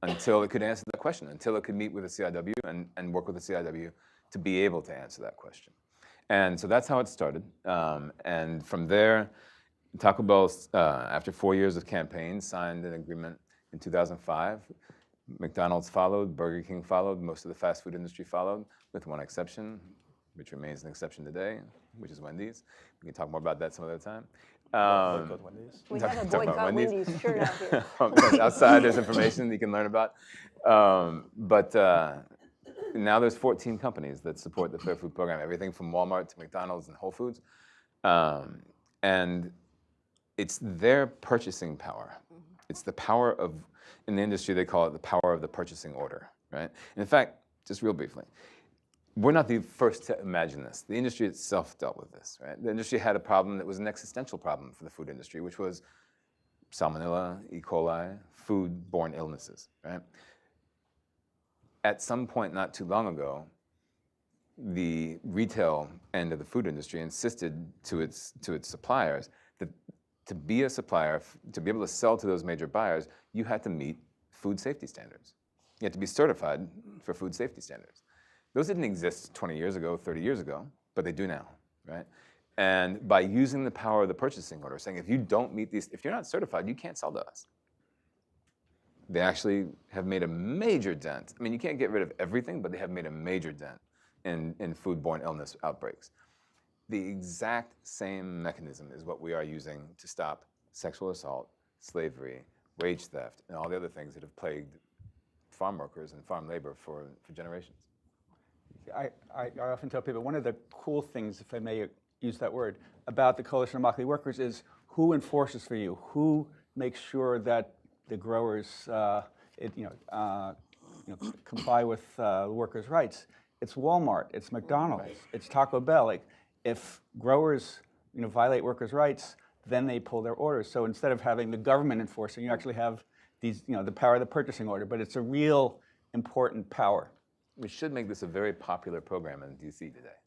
until it could answer that question, until it could meet with the CIW and work with the CIW to be able to answer that question. And so that's how it started. And from there, Taco Bell, after 4 years of campaign, signed an agreement in 2005. McDonald's followed, Burger King followed, most of the fast food industry followed, with one exception, which remains an exception today, which is Wendy's. We can talk more about that some other time.
Boycott Wendy's.
We have a boycott Wendy's shirt out here.
Outside, there's information you can learn about. But now there's 14 companies that support the Fair Food Program, everything from Walmart to McDonald's and Whole Foods. And it's their purchasing power. It's the power of, in the industry, they call it the power of the purchasing order, right? And in fact, just real briefly, we're not the first to imagine this. The industry itself dealt with this, right? The industry had a problem that was an existential problem for the food industry, which was salmonella, E. coli, food-borne illnesses, right? At some point not too long ago, the retail end of the food industry insisted to its suppliers that to be a supplier, to be able to sell to those major buyers, you had to meet food safety standards. You had to be certified for food safety standards. Those didn't exist 20 years ago, 30 years ago, but they do now, right? And by using the power of the purchasing order, saying if you don't meet these, if you're not certified, you can't sell to us. They actually have made a major dent. I mean, you can't get rid of everything, but they have made a major dent in foodborne illness outbreaks. The exact same mechanism is what we are using to stop sexual assault, slavery, wage theft, and all the other things that have plagued farm workers and farm labor for generations.
I often tell people one of the cool things, if I may use that word, about the Coalition of Immokalee Workers is who enforces for you, who makes sure that the growers comply with workers' rights. It's Walmart, it's McDonald's, it's Taco Bell. Like, if growers violate workers' rights, then they pull their orders. So instead of having the government enforcing, you actually have these, the power of the purchasing order. But it's a real important power.
We should make this a very popular program in DC today.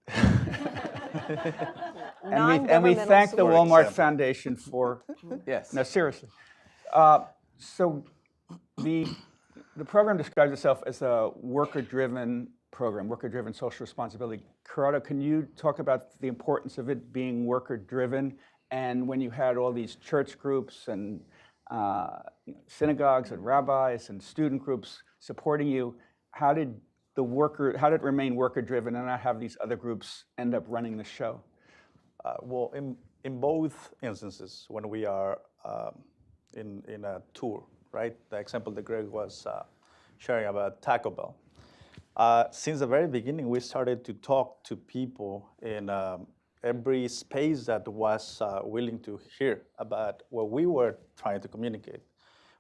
And we thank the Walmart Foundation for,
yes.
No, seriously. So the program describes itself as a worker-driven program, worker-driven social responsibility. Corrado, can you talk about the importance of it being worker-driven? And when you had all these church groups and synagogues and rabbis and student groups supporting you, how did it remain worker-driven and not have these other groups end up running the show?
Well, in both instances, when we are in a tour, right? The example that Greg was sharing about Taco Bell. Since the very beginning, we started to talk to people in every space that was willing to hear about what we were trying to communicate,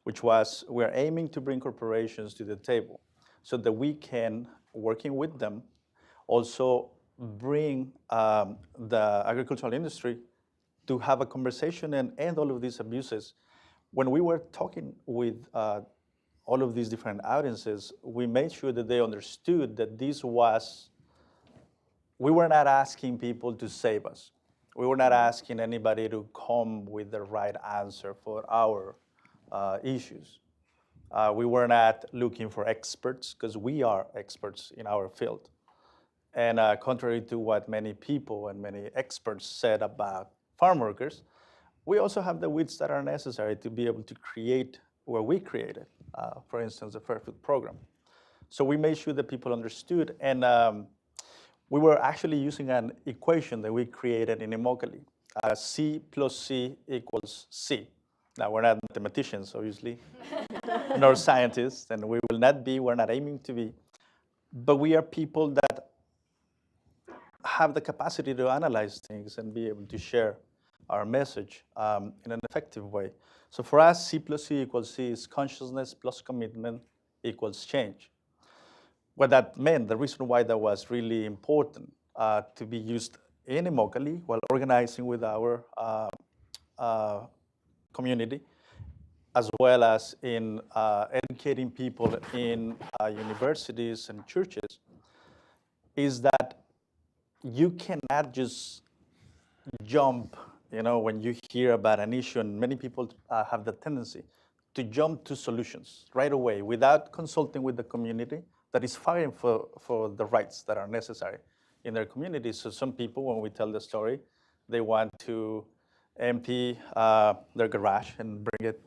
which was we're aiming to bring corporations to the table so that we can, working with them, also bring the agricultural industry to have a conversation and end all of these abuses. When we were talking with all of these different audiences, we made sure that they understood that we were not asking people to save us. We were not asking anybody to come with the right answer for our issues. We were not looking for experts, because we are experts in our field. And contrary to what many people and many experts said about farm workers, we also have the wits that are necessary to be able to create what we created, for instance, the Fair Food Program. So we made sure that people understood, and we were actually using an equation that we created in Immokalee. C plus C equals C. Now, we're not mathematicians, obviously, nor scientists, and we will not be, we're not aiming to be, but we are people that have the capacity to analyze things and be able to share our message in an effective way. So for us, C plus C equals C is consciousness plus commitment equals change. What that meant, the reason why that was really important to be used in Immokalee while organizing with our community, as well as in educating people in universities and churches, is that you cannot just jump, when you hear about an issue, and many people have the tendency to jump to solutions right away without consulting with the community that is fighting for the rights that are necessary in their community. So some people, when we tell the story, they want to empty their garage and bring it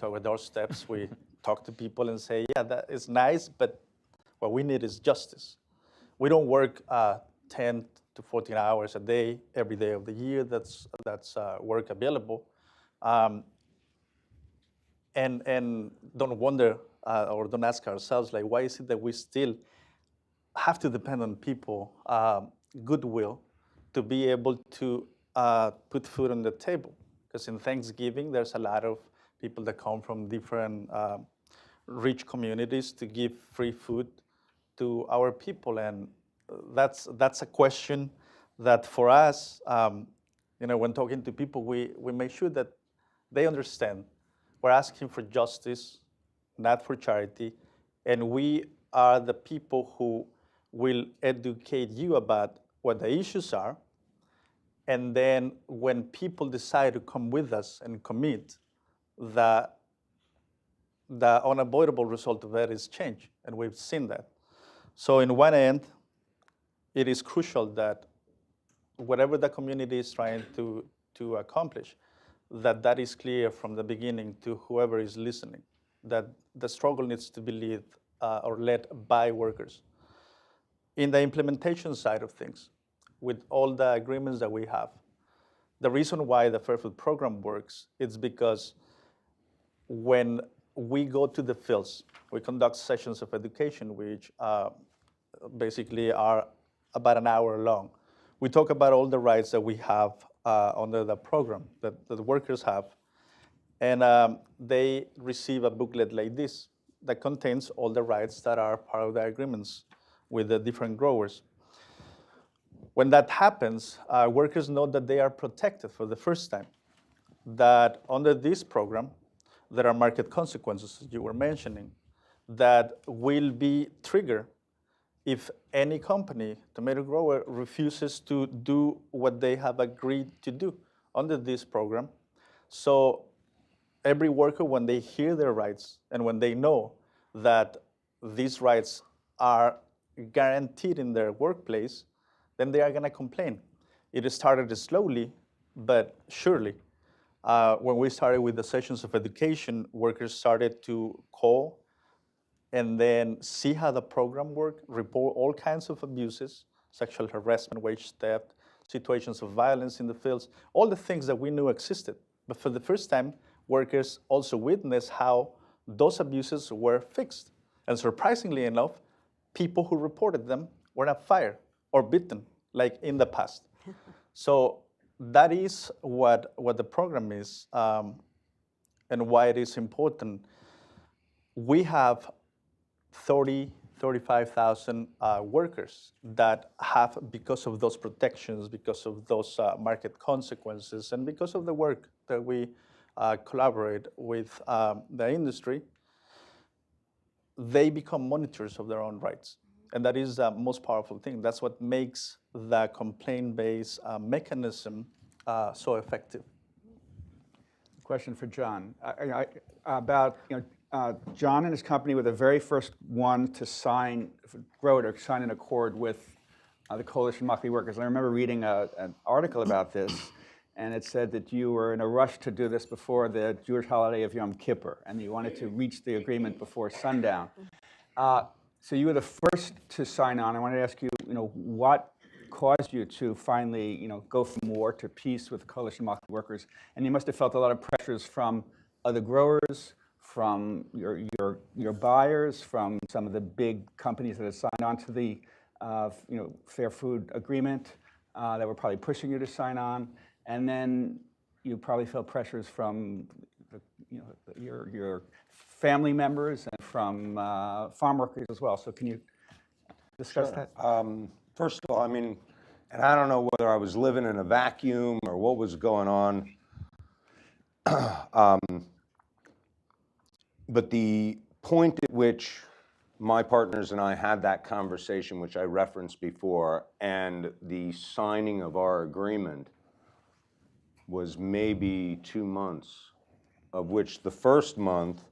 to our doorsteps. We talk to people and say, yeah, that is nice, but what we need is justice. We don't work 10 to 14 hours a day, every day of the year. That's work available. And don't wonder or don't ask ourselves, like, why is it that we still have to depend on people, goodwill, to be able to put food on the table? Because in Thanksgiving, there's a lot of people that come from different rich communities to give free food to our people. And that's a question that for us, when talking to people, we make sure that they understand we're asking for justice, not for charity, and we are the people who will educate you about what the issues are. And then when people decide to come with us and commit, the unavoidable result of that is change, and we've seen that. So in one end, it is crucial that whatever the community is trying to accomplish, that is clear from the beginning to whoever is listening, that the struggle needs to be led by workers. In the implementation side of things, with all the agreements that we have, the reason why the Fair Food Program works is because when we go to the fields. We conduct sessions of education, which basically are about an hour long. We talk about all the rights that we have under the program that the workers have. And they receive a booklet like this that contains all the rights that are part of the agreements with the different growers. When that happens, workers know that they are protected for the first time, that under this program, there are market consequences, as you were mentioning, that will be triggered if any company, tomato grower, refuses to do what they have agreed to do under this program. So every worker, when they hear their rights and when they know that these rights are guaranteed in their workplace, then they are going to complain. It started slowly, but surely. When we started with the sessions of education, workers started to call and then see how the program worked, report all kinds of abuses, sexual harassment, wage theft, situations of violence in the fields, all the things that we knew existed. But for the first time, workers also witnessed how those abuses were fixed. And surprisingly enough, people who reported them were not fired or beaten like in the past. So that is what the program is and why it is important. We have 35,000 workers that have, because of those protections, because of those market consequences, and because of the work that we collaborate with the industry, they become monitors of their own rights. And that is the most powerful thing. That's what makes the complaint-based mechanism so effective.
Question for John. About John and his company were the very first one to sign an accord with the Coalition of Immokalee Workers. I remember reading an article about this, and it said that you were in a rush to do this before the Jewish holiday of Yom Kippur, and you wanted to reach the agreement before sundown. So you were the first to sign on. I wanted to ask you, what caused you to finally, go from war to peace with the Coalition of Immokalee Workers? And you must have felt a lot of pressures from other growers, from your buyers, from some of the big companies that had signed on to the Fair Food Agreement that were probably pushing you to sign on. And then you probably felt pressures from your family members and from farm workers as well. So can you discuss that?
First of all, and I don't know whether I was living in a vacuum or what was going on. But the point at which my partners and I had that conversation, which I referenced before, and the signing of our agreement was maybe 2 months, of which the first month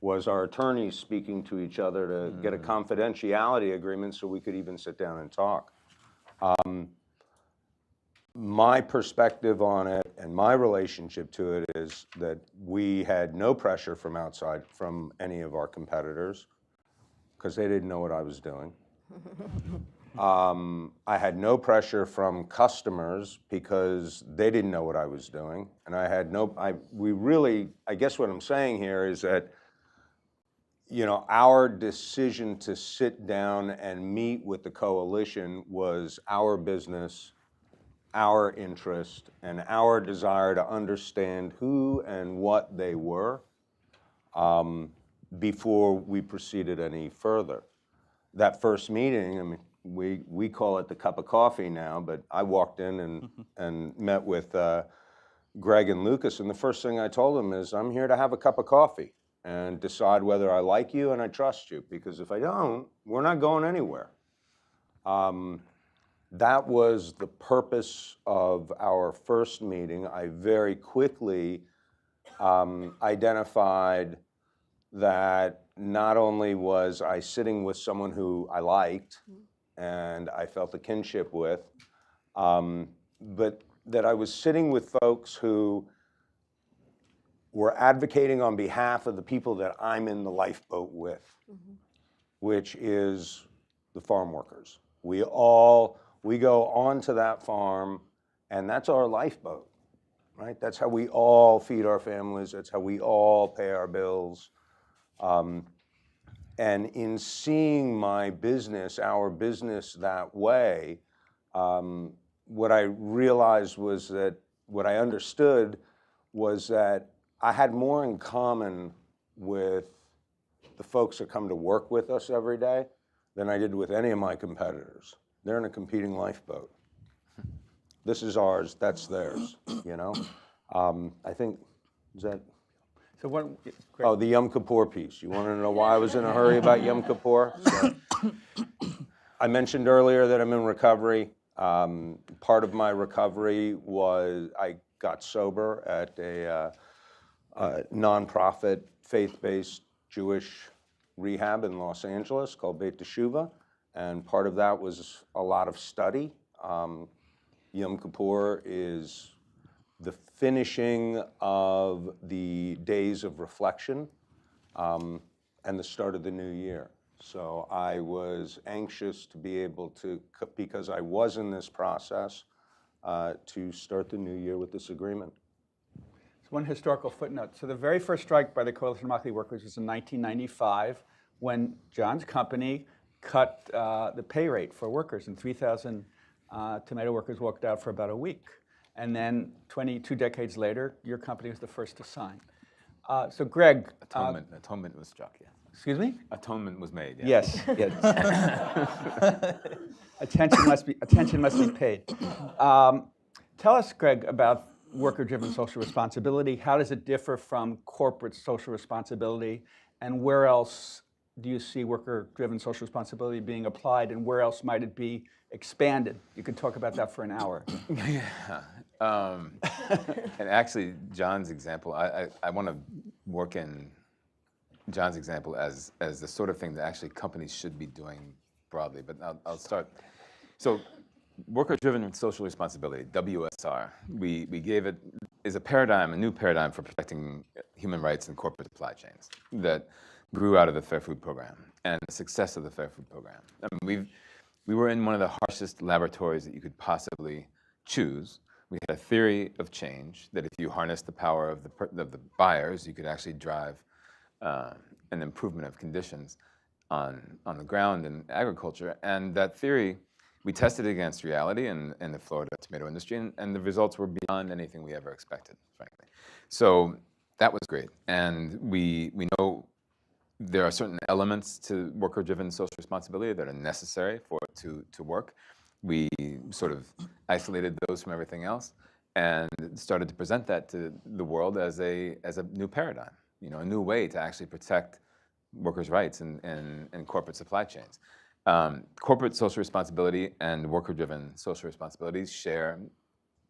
was our attorneys speaking to each other to get a confidentiality agreement so we could even sit down and talk. My perspective on it and my relationship to it is that we had no pressure from outside, from any of our competitors, because they didn't know what I was doing. I had no pressure from customers because they didn't know what I was doing. And I guess what I'm saying here is that, our decision to sit down and meet with the coalition was our business, our interest, and our desire to understand who and what they were before we proceeded any further. That first meeting, we call it the cup of coffee now, but I walked in and met with Greg and Lucas, and the first thing I told them is, I'm here to have a cup of coffee and decide whether I like you and I trust you, because if I don't, we're not going anywhere. That was the purpose of our first meeting. I very quickly identified that not only was I sitting with someone who I liked and I felt a kinship with, but that I was sitting with folks who were advocating on behalf of the people that I'm in the lifeboat with, which is the farm workers. We go onto that farm, and that's our lifeboat, right? That's how we all feed our families. That's how we all pay our bills. And in seeing my business, our business that way, what I realized was that, what I understood was that I had more in common with the folks that come to work with us every day than I did with any of my competitors. They're in a competing lifeboat. This is ours, that's theirs, you know? I think, is that?
So what?
Oh, the Yom Kippur piece. You want to know why I was in a hurry about Yom Kippur? So, I mentioned earlier that I'm in recovery. Part of my recovery was I got sober at a nonprofit, faith-based Jewish rehab in Los Angeles called Beit Teshuvah, and part of that was a lot of study. Yom Kippur is the finishing of the days of reflection and the start of the new year. So I was anxious to be able to, because I was in this process, to start the new year with this agreement.
So one historical footnote. So the very first strike by the Coalition of Immokalee Workers was in 1995 when John's company cut the pay rate for workers, and 3,000 tomato workers walked out for about a week. And then 22 decades later, your company was the first to sign. So Greg.
Atonement was struck, yeah.
Excuse me?
Atonement was made, yeah.
Yes, yes. Attention must be paid. Tell us, Greg, about worker-driven social responsibility. How does it differ from corporate social responsibility? And where else do you see worker-driven social responsibility being applied, and where else might it be expanded? You could talk about that for an hour.
Yeah. And actually, John's example, I want to work in John's example as the sort of thing that actually companies should be doing broadly. But I'll start. So worker-driven social responsibility, WSR, we gave it, is a paradigm, a new paradigm for protecting human rights in corporate supply chains that grew out of the Fair Food Program and the success of the Fair Food Program. I mean, we were in one of the harshest laboratories that you could possibly choose. We had a theory of change that if you harness the power of the buyers, you could actually drive an improvement of conditions on the ground in agriculture. And that theory, we tested it against reality in the Florida tomato industry, and the results were beyond anything we ever expected, frankly. So that was great. And we know there are certain elements to worker-driven social responsibility that are necessary for it to work. We sort of isolated those from everything else and started to present that to the world as a new paradigm, you know, a new way to actually protect workers' rights in corporate supply chains. Corporate social responsibility and worker-driven social responsibilities share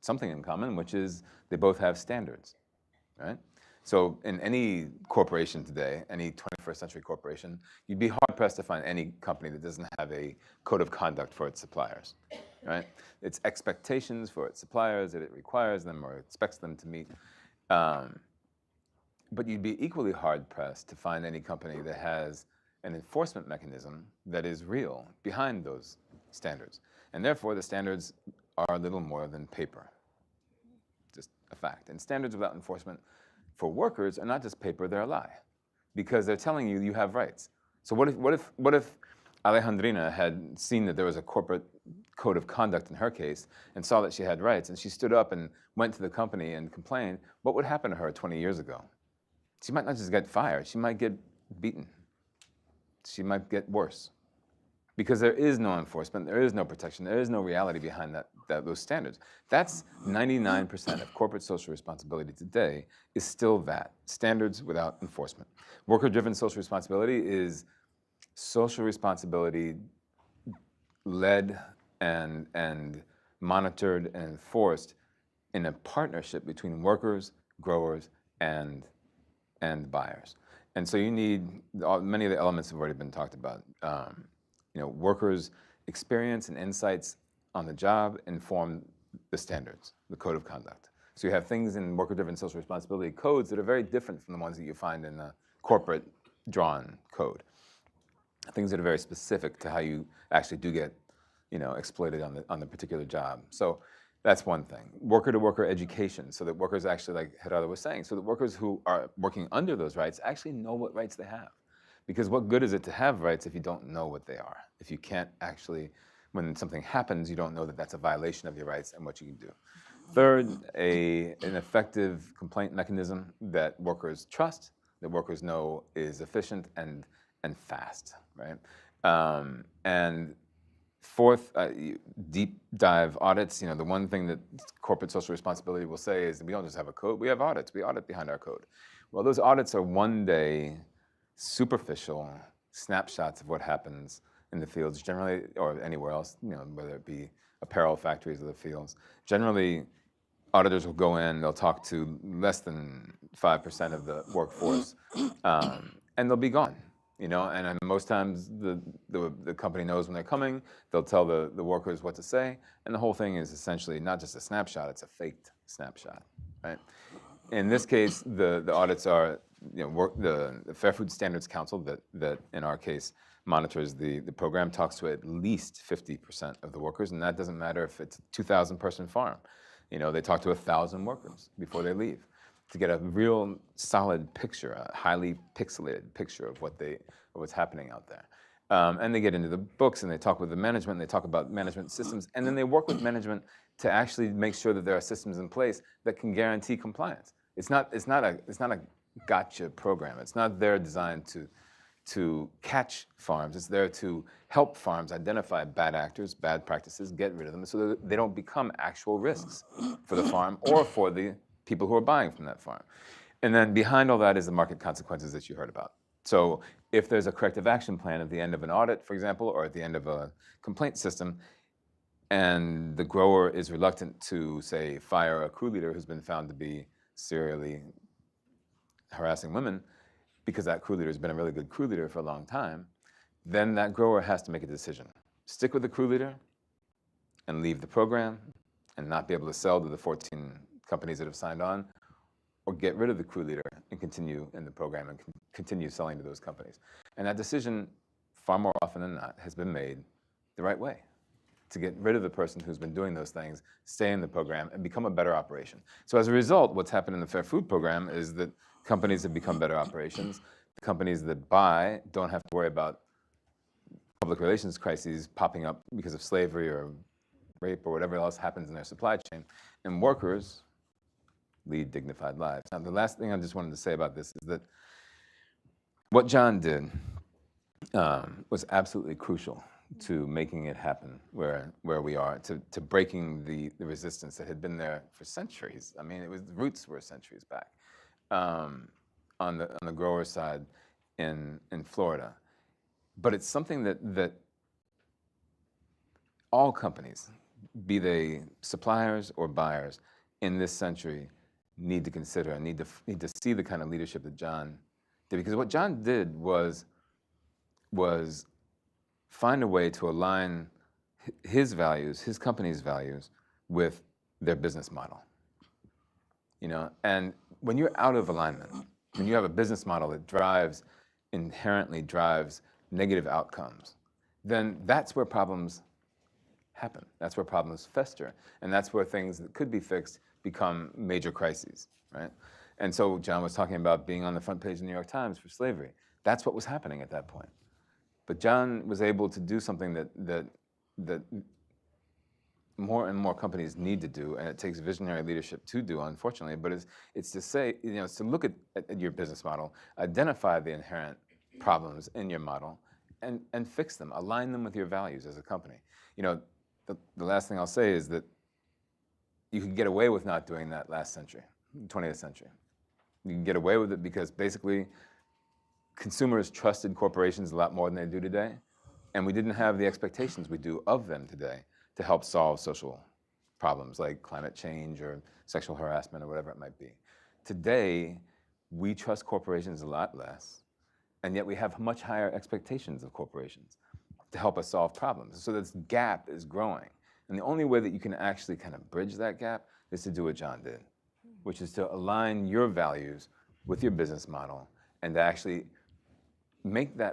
something in common, which is they both have standards, right? So in any corporation today, any 21st century corporation, you'd be hard-pressed to find any company that doesn't have a code of conduct for its suppliers, right? It's expectations for its suppliers that it requires them or expects them to meet. But you'd be equally hard-pressed to find any company that has an enforcement mechanism that is real behind those standards. And therefore, the standards are a little more than paper. Just a fact. And standards without enforcement for workers are not just paper, they're a lie. Because they're telling you you have rights. So what if Alejandrina had seen that there was a corporate code of conduct in her case and saw that she had rights, and she stood up and went to the company and complained? What would happen to her 20 years ago? She might not just get fired, she might get beaten. She might get worse. Because there is no enforcement, there is no protection, there is no reality behind those standards. That's 99% of corporate social responsibility today is still that, standards without enforcement. Worker-driven social responsibility is social responsibility led and monitored and enforced in a partnership between workers, growers, and buyers. And so you need, many of the elements have already been talked about. You know, workers' experience and insights on the job inform the standards, the code of conduct. So you have things in worker-driven social responsibility codes that are very different from the ones that you find in the corporate drawn code. Things that are very specific to how you actually do get, you know, exploited on the particular job. So that's one thing. Worker-to-worker education, so that workers actually, like Gerardo was saying, so that workers who are working under those rights actually know what rights they have. Because what good is it to have rights if you don't know what they are? If you can't actually, when something happens, you don't know that that's a violation of your rights and what you can do. Third, an effective complaint mechanism that workers trust, that workers know is efficient and fast, right? And fourth, deep dive audits. The one thing that corporate social responsibility will say is that we don't just have a code, we have audits. We audit behind our code. Well, those audits are one-day, superficial snapshots of what happens in the fields, generally, or anywhere else, whether it be apparel factories or the fields. Generally, auditors will go in, they'll talk to less than 5% of the workforce, and they'll be gone. And most times the company knows when they're coming, they'll tell the workers what to say, and the whole thing is essentially not just a snapshot, it's a faked snapshot, right? In this case, the audits are, the Fair Food Standards Council that in our case monitors the program talks to at least 50% of the workers, and that doesn't matter if it's a 2,000 person farm. They talk to 1,000 workers before they leave to get a real solid picture, a highly pixelated picture of what's happening out there. And they get into the books and they talk with the management, and they talk about management systems, and then they work with management to actually make sure that there are systems in place that can guarantee compliance. It's not a gotcha program. It's not there designed to catch farms. It's there to help farms identify bad actors, bad practices, get rid of them so that they don't become actual risks for the farm or for the people who are buying from that farm. And then behind all that is the market consequences that you heard about. So if there's a corrective action plan at the end of an audit, for example, or at the end of a complaint system, and the grower is reluctant to, say, fire a crew leader who's been found to be serially harassing women, because that crew leader has been a really good crew leader for a long time, then that grower has to make a decision. Stick with the crew leader and leave the program and not be able to sell to the 14 companies that have signed on, or get rid of the crew leader and continue in the program and continue selling to those companies. And that decision, far more often than not, has been made the right way, to get rid of the person who's been doing those things, stay in the program, and become a better operation. So as a result, what's happened in the Fair Food Program is that companies have become better operations. The companies that buy don't have to worry about public relations crises popping up because of slavery or rape or whatever else happens in their supply chain. And workers lead dignified lives. Now, the last thing I just wanted to say about this is that what John did was absolutely crucial to making it happen where we are, to breaking the resistance that had been there for centuries. I mean, the roots were centuries back on the grower side in Florida. But it's something that all companies, be they suppliers or buyers, in this century need to consider and need to see the kind of leadership that John did. Because what John did was find a way to align his values, his company's values, with their business model. And when you're out of alignment, when you have a business model that inherently drives negative outcomes, then that's where problems happen. That's where problems fester. And that's where things that could be fixed become major crises, right? And so John was talking about being on the front page of the New York Times for slavery. That's what was happening at that point. But John was able to do something that more and more companies need to do, and it takes visionary leadership to do, unfortunately, but it's to say, it's to look at your business model, identify the inherent problems in your model, and fix them, align them with your values as a company. The last thing I'll say is that you could get away with not doing that last century, 20th century. You can get away with it because basically consumers trusted corporations a lot more than they do today, and we didn't have the expectations we do of them today to help solve social problems like climate change or sexual harassment or whatever it might be. Today, we trust corporations a lot less, and yet we have much higher expectations of corporations to help us solve problems. So this gap is growing. And the only way that you can actually kind of bridge that gap is to do what John did, which is to align your values with your business model and to actually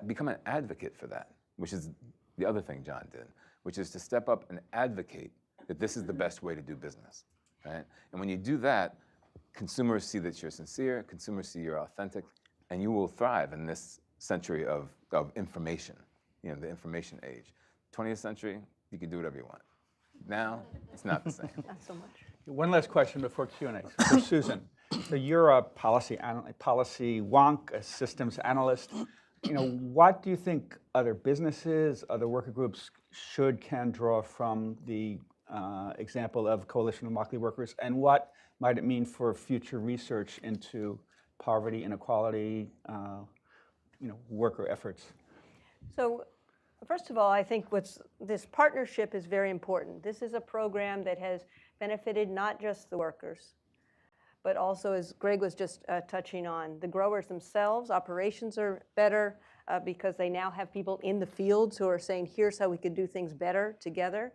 become an advocate for that, which is the other thing John did, which is to step up and advocate that this is the best way to do business, right? And when you do that, consumers see that you're sincere, consumers see you're authentic, and you will thrive in this century of information, the information age. 20th century, you can do whatever you want. Now, it's not the same.
Not so much.
One last question before Q&A for Susan. So you're a policy wonk, a systems analyst. What do you think other businesses, other worker groups can draw from the example of Coalition of Immokalee Workers, and what might it mean for future research into poverty, inequality, worker efforts?
So, first of all, I think this partnership is very important. This is a program that has benefited not just the workers, but also, as Greg was just touching on, the growers themselves. Operations are better because they now have people in the fields who are saying, here's how we could do things better together.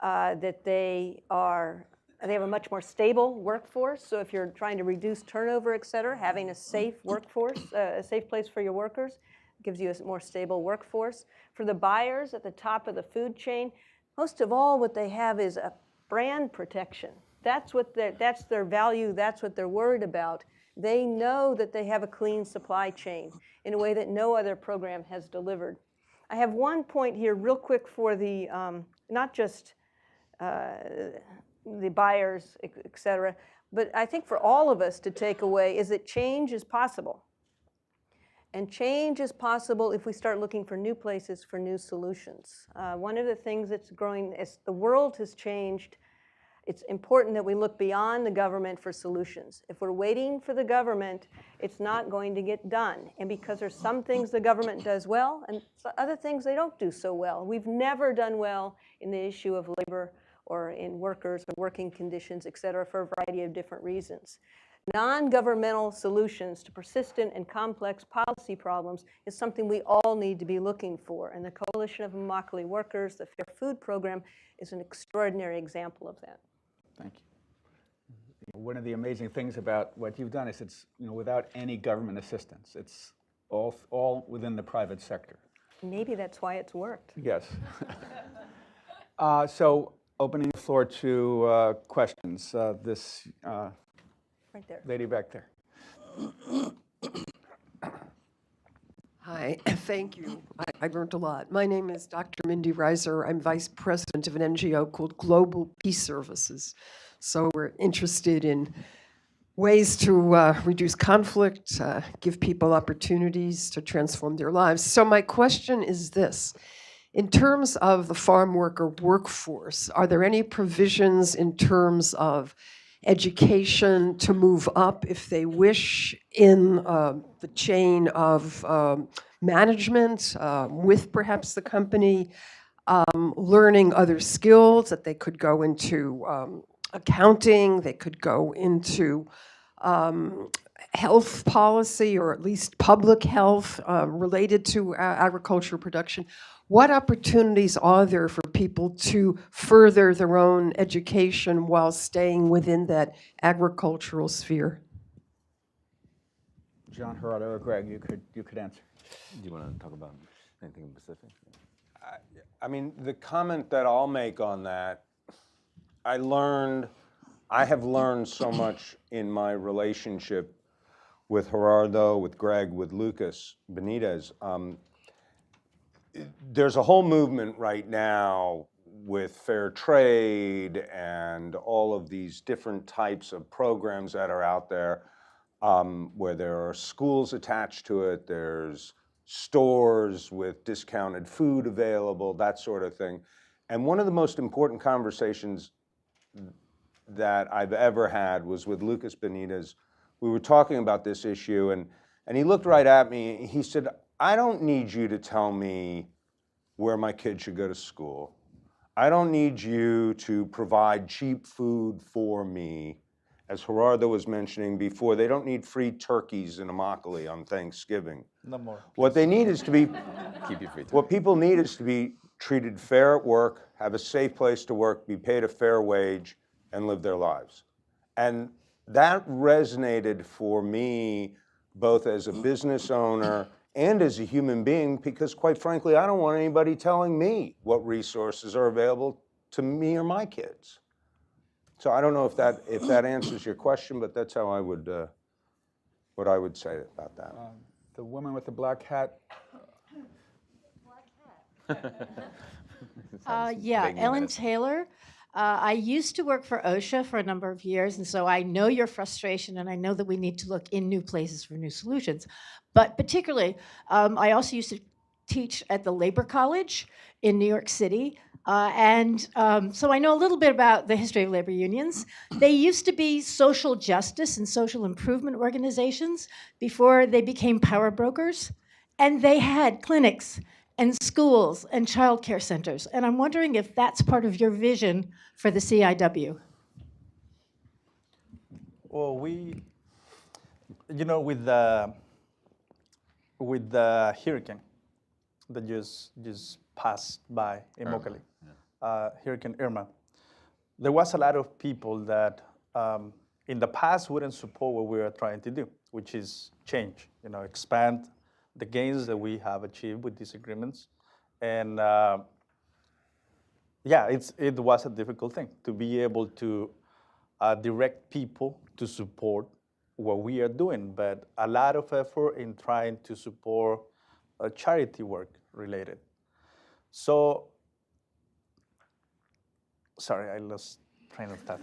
That they have a much more stable workforce. So if you're trying to reduce turnover, et cetera, having a safe workforce, a safe place for your workers, gives you a more stable workforce. For the buyers at the top of the food chain, most of all, what they have is a brand protection. That's their value. That's what they're worried about. They know that they have a clean supply chain in a way that no other program has delivered. I have one point here real quick for the, not just the buyers, et cetera, but I think for all of us to take away is that change is possible. And change is possible if we start looking for new places for new solutions. One of the things that's growing, as the world has changed, it's important that we look beyond the government for solutions. If we're waiting for the government, it's not going to get done. And because there's some things the government does well and other things they don't do so well. We've never done well in the issue of labor or in workers or working conditions, et cetera, for a variety of different reasons. Non-governmental solutions to persistent and complex policy problems is something we all need to be looking for. And the Coalition of Immokalee Workers, the Fair Food Program, is an extraordinary example of that.
Thank you. One of the amazing things about what you've done is it's without any government assistance. It's all within the private sector.
Maybe that's why it's worked.
Yes. So opening the floor to questions. This
Right there.
lady back there.
Hi, thank you. I learned a lot. My name is Dr. Mindy Reiser. I'm vice president of an NGO called Global Peace Services. So we're interested in ways to reduce conflict, give people opportunities to transform their lives. So my question is this. In terms of the farm worker workforce, are there any provisions in terms of education to move up if they wish in the chain of management with perhaps the company, learning other skills that they could go into accounting, they could go into health policy or at least public health related to agricultural production. What opportunities are there for people to further their own education while staying within that agricultural sphere?
John, Gerardo, or Greg, you could answer.
Do you want to talk about anything in specific?
I mean, the comment that I'll make on that, I have learned so much in my relationship with Gerardo, with Greg, with Lucas Benitez. There's a whole movement right now with fair trade and all of these different types of programs that are out there where there are schools attached to it, there's stores with discounted food available, that sort of thing. And one of the most important conversations that I've ever had was with Lucas Benitez. We were talking about this issue, and he looked right at me. He said, I don't need you to tell me where my kid should go to school. I don't need you to provide cheap food for me. As Gerardo was mentioning before, they don't need free turkeys in Immokalee on Thanksgiving.
No more.
What they need is to be,
Keep you free.
what people need is to be treated fair at work, have a safe place to work, be paid a fair wage, and live their lives. And that resonated for me both as a business owner and as a human being, because quite frankly, I don't want anybody telling me what resources are available to me or my kids. So I don't know if that answers your question, but that's how I would, what I would say about that.
the woman with the black hat.
Yeah, Ellen Taylor. I used to work for OSHA for a number of years, and so I know your frustration, and I know that we need to look in new places for new solutions. But particularly, I also used to teach at the Labor College in New York City, so I know a little bit about the history of labor unions. They used to be social justice and social improvement organizations before they became power brokers, and they had clinics and schools and child care centers. And I'm wondering if that's part of your vision for the CIW.
Well, with the hurricane that just passed by Immokalee, Hurricane Irma, there was a lot of people that in the past wouldn't support what we were trying to do, which is change, expand the gains that we have achieved with these agreements. And it was a difficult thing to be able to direct people to support what we are doing, but a lot of effort in trying to support charity work related. So, sorry, I lost train of thought.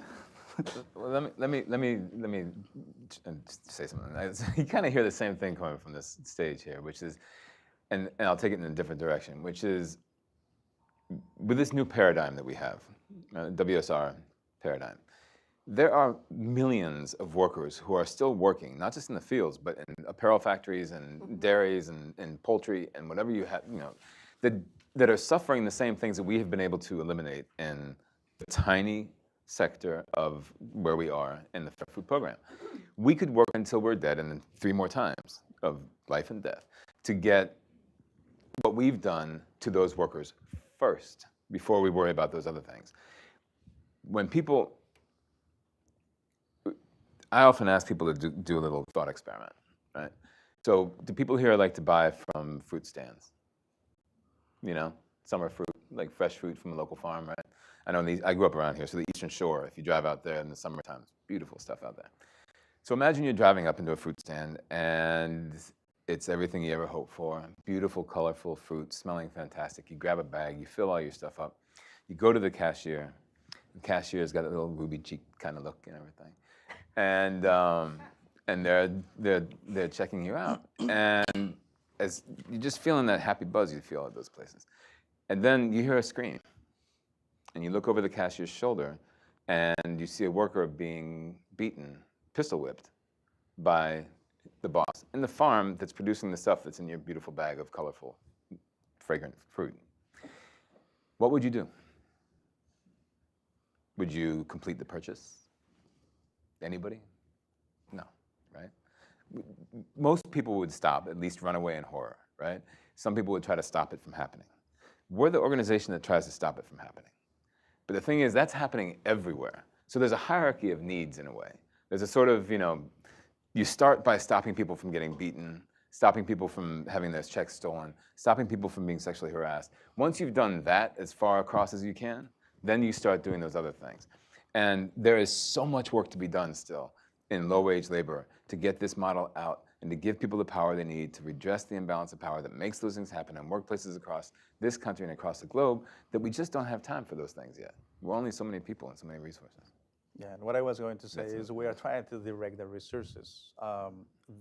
Well, let me say something. You kind of hear the same thing coming from this stage here, which is, and I'll take it in a different direction, which is, with this new paradigm that we have, WSR paradigm, there are millions of workers who are still working, not just in the fields, but in apparel factories and dairies and poultry and whatever you have, that are suffering the same things that we have been able to eliminate in the tiny sector of where we are in the Fair Food Program. We could work until we're dead, and then 3 more times of life and death to get what we've done to those workers first, before we worry about those other things. When people, I often ask people to do a little thought experiment, right? So do people here like to buy from fruit stands? Summer fruit, like fresh fruit from a local farm, right? I know I grew up around here, so the Eastern Shore, if you drive out there in the summertime, it's beautiful stuff out there. So imagine you're driving up into a fruit stand, and it's everything you ever hoped for. Beautiful, colorful fruit, smelling fantastic. You grab a bag, you fill all your stuff up. You go to the cashier. The cashier's got a little ruby cheek kind of look and everything. And they're checking you out. And as you're just feeling that happy buzz you feel at those places. And then you hear a scream. And you look over the cashier's shoulder, and you see a worker being beaten, pistol whipped, by the boss in the farm that's producing the stuff that's in your beautiful bag of colorful, fragrant fruit. What would you do? Would you complete the purchase? Anybody? No, right? Most people would stop, at least run away in horror, right? Some people would try to stop it from happening. We're the organization that tries to stop it from happening. But the thing is, that's happening everywhere. So there's a hierarchy of needs in a way. There's a sort of, you start by stopping people from getting beaten, stopping people from having their checks stolen, stopping people from being sexually harassed. Once you've done that as far across as you can, then you start doing those other things. And there is so much work to be done still in low-wage labor to get this model out and to give people the power they need to redress the imbalance of power that makes those things happen in workplaces across this country and across the globe, that we just don't have time for those things yet. We're only so many people and so many resources.
Yeah, and what I was going to say is we are trying to direct the resources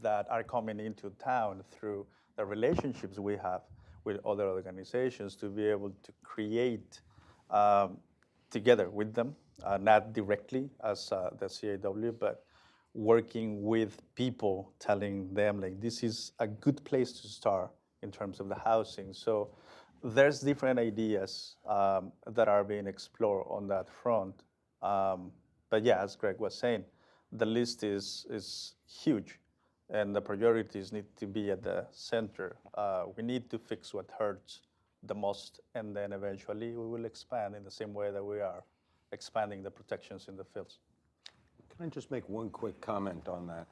that are coming into town through the relationships we have with other organizations to be able to create together with them, not directly as the CIW, but working with people, telling them like this is a good place to start in terms of the housing. So there's different ideas that are being explored on that front. But yeah, as Greg was saying, the list is huge, and the priorities need to be at the center. We need to fix what hurts the most, and then eventually we will expand in the same way that we are expanding the protections in the fields.
Can I just make one quick comment on that?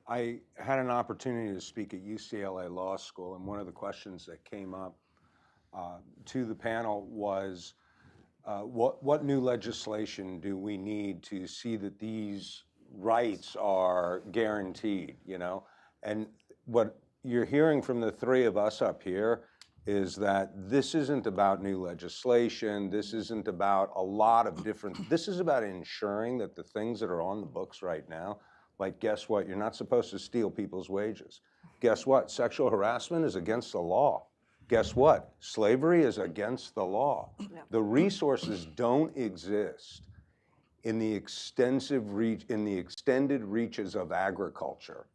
I had an opportunity to speak at UCLA Law School, and one of the questions that came up to the panel was, what new legislation do we need to see that these rights are guaranteed, And what you're hearing from the three of us up here is that this isn't about new legislation. This isn't about a lot of different, this is about ensuring that the things that are on the books right now, like guess what? You're not supposed to steal people's wages. Guess what? Sexual harassment is against the law. Guess what? Slavery is against the law.
Yeah.
The resources don't exist in the extended reaches of agriculture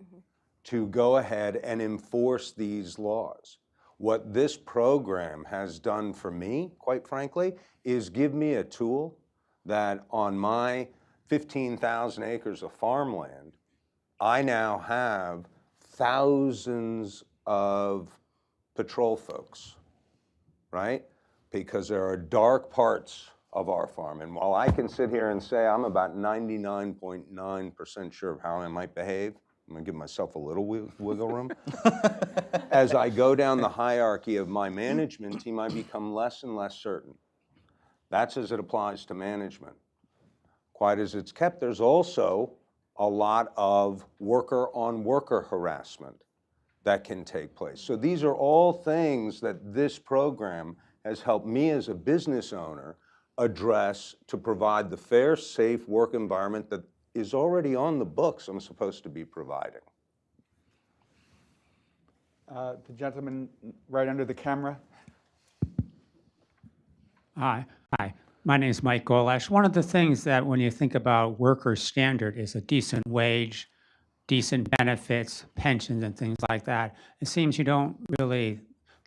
to go ahead and enforce these laws. What this program has done for me, quite frankly, is give me a tool that on my 15,000 acres of farmland, I now have thousands of patrol folks, right? Because there are dark parts of our farm. And while I can sit here and say I'm about 99.9% sure of how I might behave, I'm gonna give myself a little wiggle room. As I go down the hierarchy of my management team, I become less and less certain. That's as it applies to management. Quite as it's kept, there's also a lot of worker-on-worker harassment that can take place. So these are all things that this program has helped me as a business owner address to provide the fair, safe work environment that is already on the books I'm supposed to be providing.
The gentleman right under the camera.
Hi. My name is Mike Golash. One of the things that when you think about worker standard is a decent wage, decent benefits, pensions, and things like that. It seems you don't really,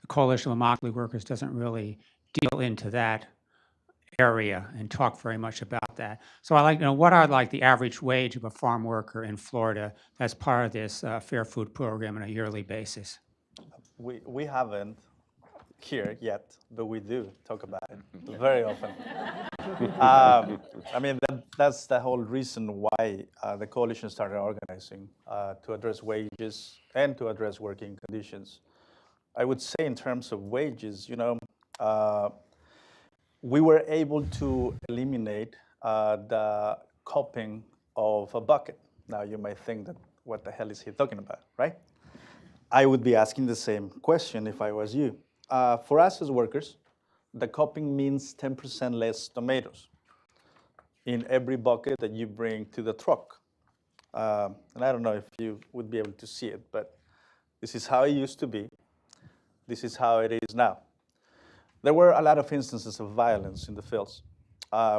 the Coalition of Immokalee Workers doesn't really deal into that area and talk very much about that. So I like to know, what are like the average wage of a farm worker in Florida that's part of this Fair Food Program on a yearly basis?
We haven't here yet, but we do talk about it very often. I mean, that's the whole reason why the coalition started organizing to address wages and to address working conditions. I would say in terms of wages, you know, we were able to eliminate the cupping of a bucket. Now you might think that what the hell is he talking about, right? I would be asking the same question if I was you. For us as workers, the cupping means 10% less tomatoes in every bucket that you bring to the truck. And I don't know if you would be able to see it, but this is how it used to be. This is how it is now. There were a lot of instances of violence in the fields.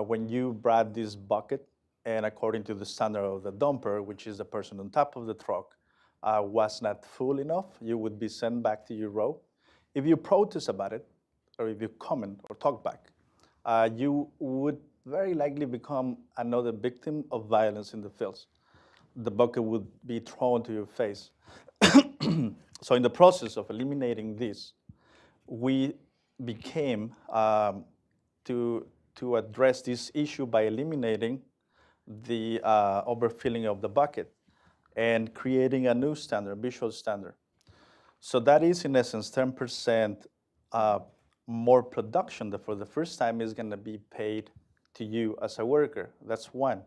When you brought this bucket, and according to the standard of the dumper, which is the person on top of the truck, was not full enough, you would be sent back to your row. If you protest about it, or if you comment or talk back, you would very likely become another victim of violence in the fields. The bucket would be thrown to your face. So in the process of eliminating this, we became to address this issue by eliminating the overfilling of the bucket and creating a new standard, a visual standard. So that is, in essence, 10% more production that for the first time is going to be paid to you as a worker. That's one.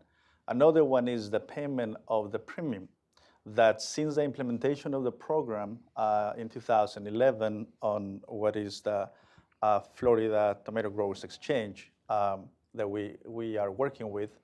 Another one is the payment of the premium, that since the implementation of the program in 2011 on what is the Florida Tomato Growers Exchange that we are working with,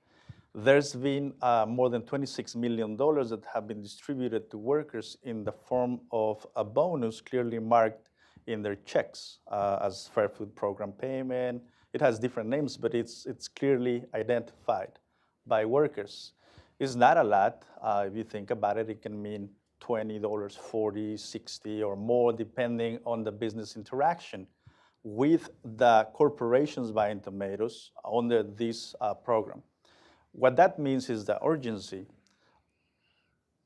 there's been more than $26 million that have been distributed to workers in the form of a bonus clearly marked in their checks as Fair Food Program payment. It has different names, but it's clearly identified by workers. It's not a lot. If you think about it, it can mean $20, $40, $60, or more, depending on the business interaction with the corporations buying tomatoes under this program. What that means is the urgency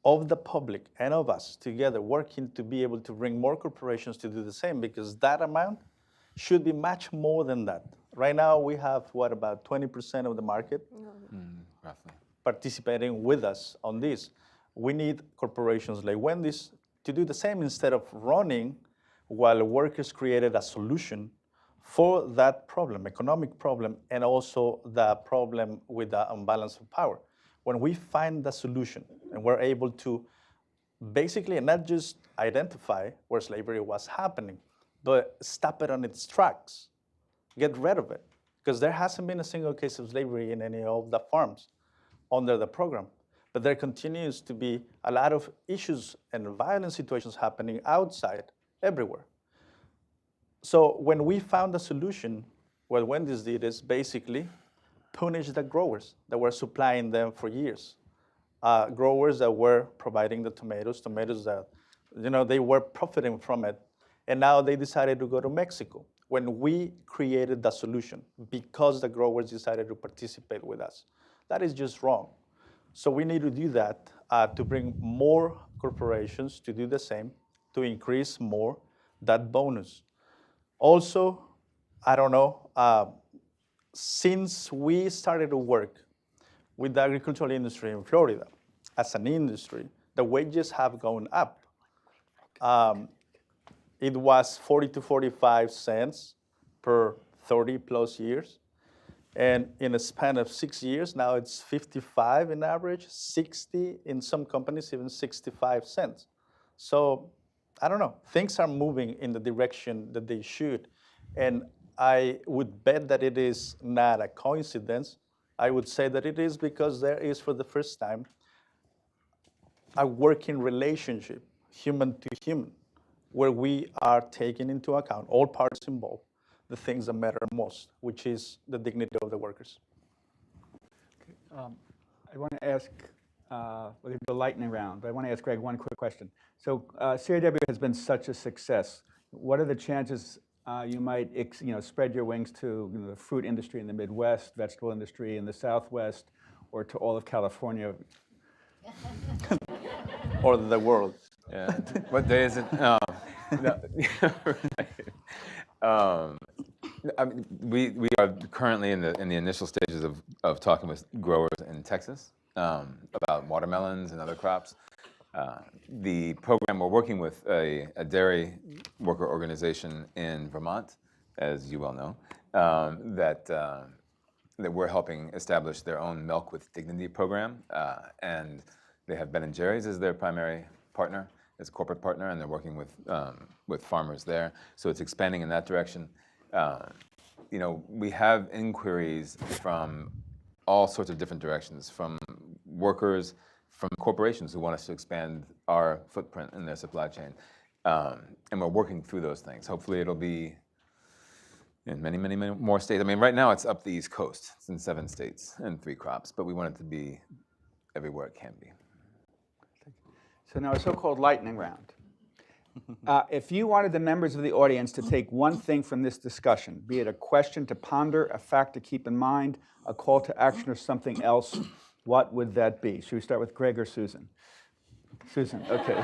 of the public and of us together working to be able to bring more corporations to do the same, because that amount should be much more than that. Right now we have, what, about 20% of the market
Roughly.
participating with us on this. We need corporations like Wendy's to do the same instead of running while workers created a solution for that problem, economic problem, and also the problem with the imbalance of power. When we find the solution and we're able to basically not just identify where slavery was happening, but stop it on its tracks, get rid of it. Because there hasn't been a single case of slavery in any of the farms under the program. But there continues to be a lot of issues and violent situations happening outside, everywhere. So when we found a solution, what Wendy's did is basically punish the growers that were supplying them for years. Growers that were providing the tomatoes that, they were profiting from it. And now they decided to go to Mexico when we created the solution because the growers decided to participate with us. That is just wrong. So we need to do that to bring more corporations to do the same, to increase more that bonus. Also, I don't know, since we started to work with the agricultural industry in Florida, as an industry, the wages have gone up. It was 40 to 45 cents per 30 plus years. And in a span of 6 years, now it's 55 in average, 60 in some companies, even 65 cents. So I don't know, things are moving in the direction that they should. And I would bet that it is not a coincidence. I would say that it is because there is, for the first time, a working relationship, human to human, where we are taking into account, all parts involved, the things that matter most, which is the dignity of the workers.
I want to ask, we're going to do a lightning round, but I want to ask Greg one quick question. So CIW has been such a success. What are the chances you might spread your wings to the fruit industry in the Midwest, vegetable industry in the Southwest, or to all of California?
Or the world.
Yeah. What day is it? No. I mean, we are currently in the initial stages of talking with growers in Texas about watermelons and other crops. The program, we're working with a dairy worker organization in Vermont, as you well know, that we're helping establish their own Milk with Dignity program, and they have Ben & Jerry's as their primary partner, as a corporate partner, and they're working with farmers there. So it's expanding in that direction. We have inquiries from all sorts of different directions, from workers, from corporations who want us to expand our footprint in their supply chain. And we're working through those things. Hopefully it'll be in many, many, many more states. I mean, right now it's up the East Coast. It's in 7 states and 3 crops, but we want it to be everywhere it can be.
So now a so-called lightning round. If you wanted the members of the audience to take one thing from this discussion, be it a question to ponder, a fact to keep in mind, a call to action, or something else, what would that be? Should we start with Greg or Susan? Susan, okay.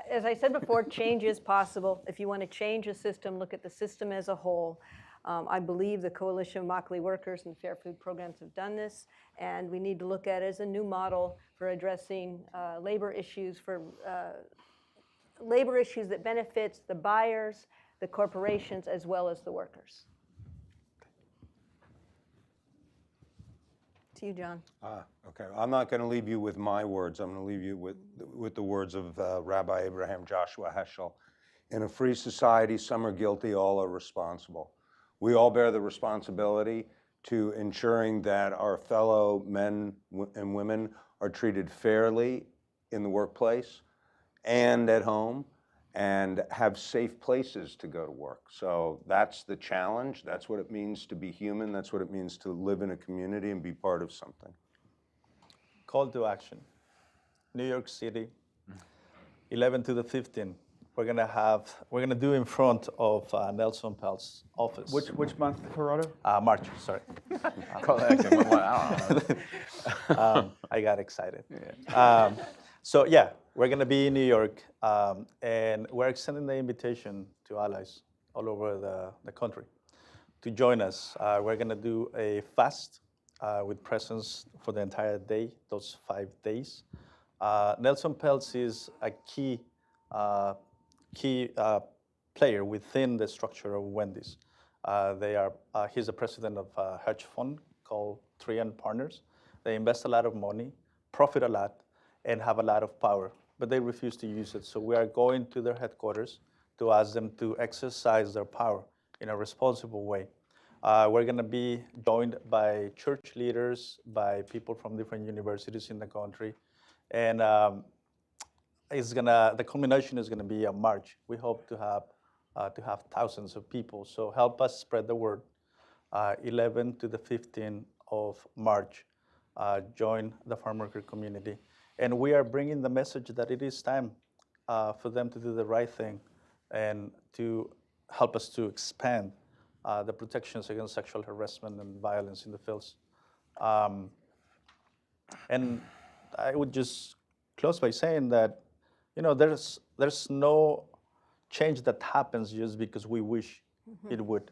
As I said before, change is possible. If you want to change a system, look at the system as a whole. I believe the Coalition of Immokalee Workers and Fair Food Programs have done this, and we need to look at it as a new model for addressing labor issues that benefits the buyers, the corporations, as well as the workers. To you, John.
Okay. I'm not going to leave you with my words. I'm going to leave you with the words of Rabbi Abraham Joshua Heschel. In a free society, some are guilty, all are responsible. We all bear the responsibility to ensuring that our fellow men and women are treated fairly in the workplace and at home, and have safe places to go to work. So that's the challenge. That's what it means to be human. That's what it means to live in a community and be part of something.
Call to action. New York City, 11 to the 15th. We're gonna do in front of Nelson Peltz's office.
Which month, Gerardo?
March, sorry.
Call to action. I don't know.
I got excited. Yeah. So yeah, we're gonna be in New York, and we're extending the invitation to allies all over the country to join us. We're gonna do a fast with presence for the entire day, those 5 days. Nelson Peltz is a key player within the structure of Wendy's. He's the president of a hedge fund called 3N Partners. They invest a lot of money, profit a lot, and have a lot of power, but they refuse to use it. So we are going to their headquarters to ask them to exercise their power in a responsible way. We're going to be joined by church leaders, by people from different universities in the country, and the culmination is going to be a march. We hope to have thousands of people. So help us spread the word. 11 to the 15th of March, join the farm worker community. And we are bringing the message that it is time for them to do the right thing and to help us to expand the protections against sexual harassment and violence in the fields. And I would just close by saying that, there's no change that happens just because we wish it would.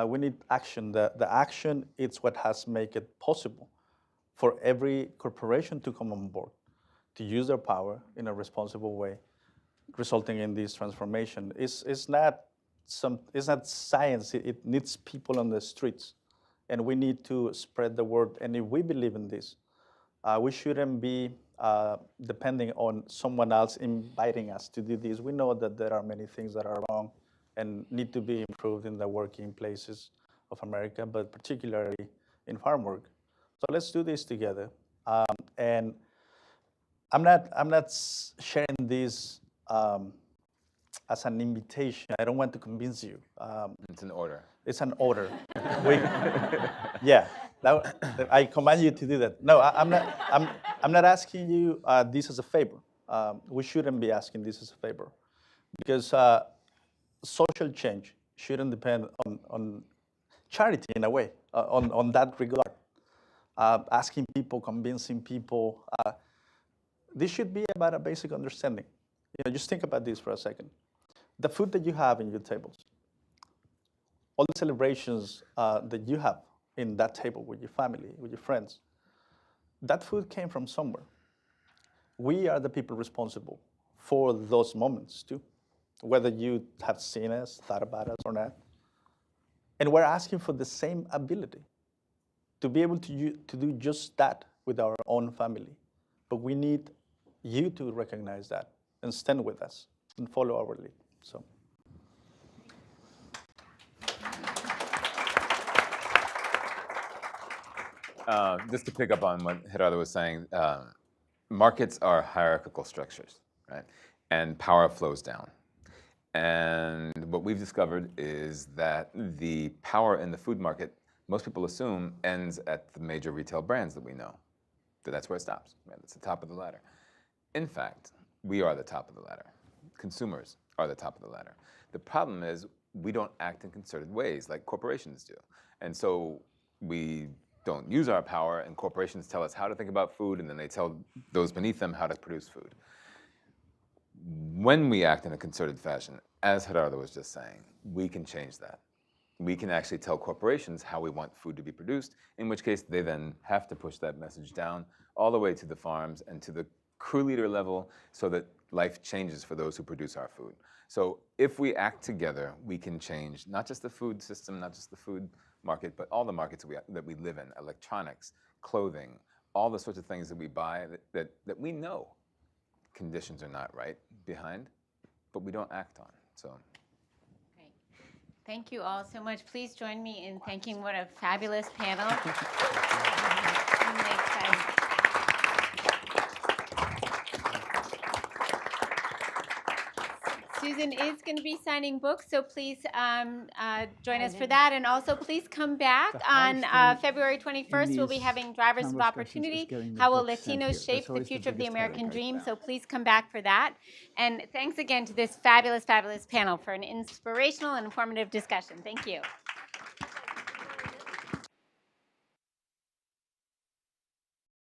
We need action. The action is what has made it possible for every corporation to come on board, to use their power in a responsible way, resulting in this transformation. It's not science. It needs people on the streets, and we need to spread the word. And if we believe in this, we shouldn't be depending on someone else inviting us to do this. We know that there are many things that are wrong and need to be improved in the working places of America, but particularly in farm work. So let's do this together. And I'm not sharing this as an invitation. I don't want to convince you.
It's an order.
It's an order. I command you to do that. No, I'm not asking you this as a favor. We shouldn't be asking this as a favor, because social change shouldn't depend on charity in a way, on that regard. Asking people, convincing people. This should be about a basic understanding. Just think about this for a second. The food that you have in your tables, all the celebrations that you have in that table with your family, with your friends, that food came from somewhere. We are the people responsible for those moments too, whether you have seen us, thought about us or not. And we're asking for the same ability to be able to do just that with our own family. But we need you to recognize that and stand with us and follow our lead. So.
Just to pick up on what Gerardo was saying, markets are hierarchical structures, right? And power flows down. And what we've discovered is that the power in the food market, most people assume, ends at the major retail brands that we know. That's where it stops, right? It's the top of the ladder. In fact, we are the top of the ladder. Consumers are the top of the ladder. The problem is we don't act in concerted ways like corporations do. And so we don't use our power, and corporations tell us how to think about food, and then they tell those beneath them how to produce food. When we act in a concerted fashion, as Gerardo was just saying, we can change that. We can actually tell corporations how we want food to be produced, in which case they then have to push that message down all the way to the farms and to the crew leader level so that life changes for those who produce our food. So if we act together, we can change not just the food system, not just the food market, but all the markets that we live in, electronics, clothing, all the sorts of things that we buy that we know conditions are not right behind, but we don't act on. So.
Great. Thank you all so much. Please join me in thanking what a fabulous panel. Susan is going to be signing books, so please join us for that. And also, please come back on February 21st. We'll be having Drivers of Opportunity, How Will Latinos Shape the Future of the American Dream? So please come back for that. And thanks again to this fabulous, fabulous panel for an inspirational and informative discussion. Thank you.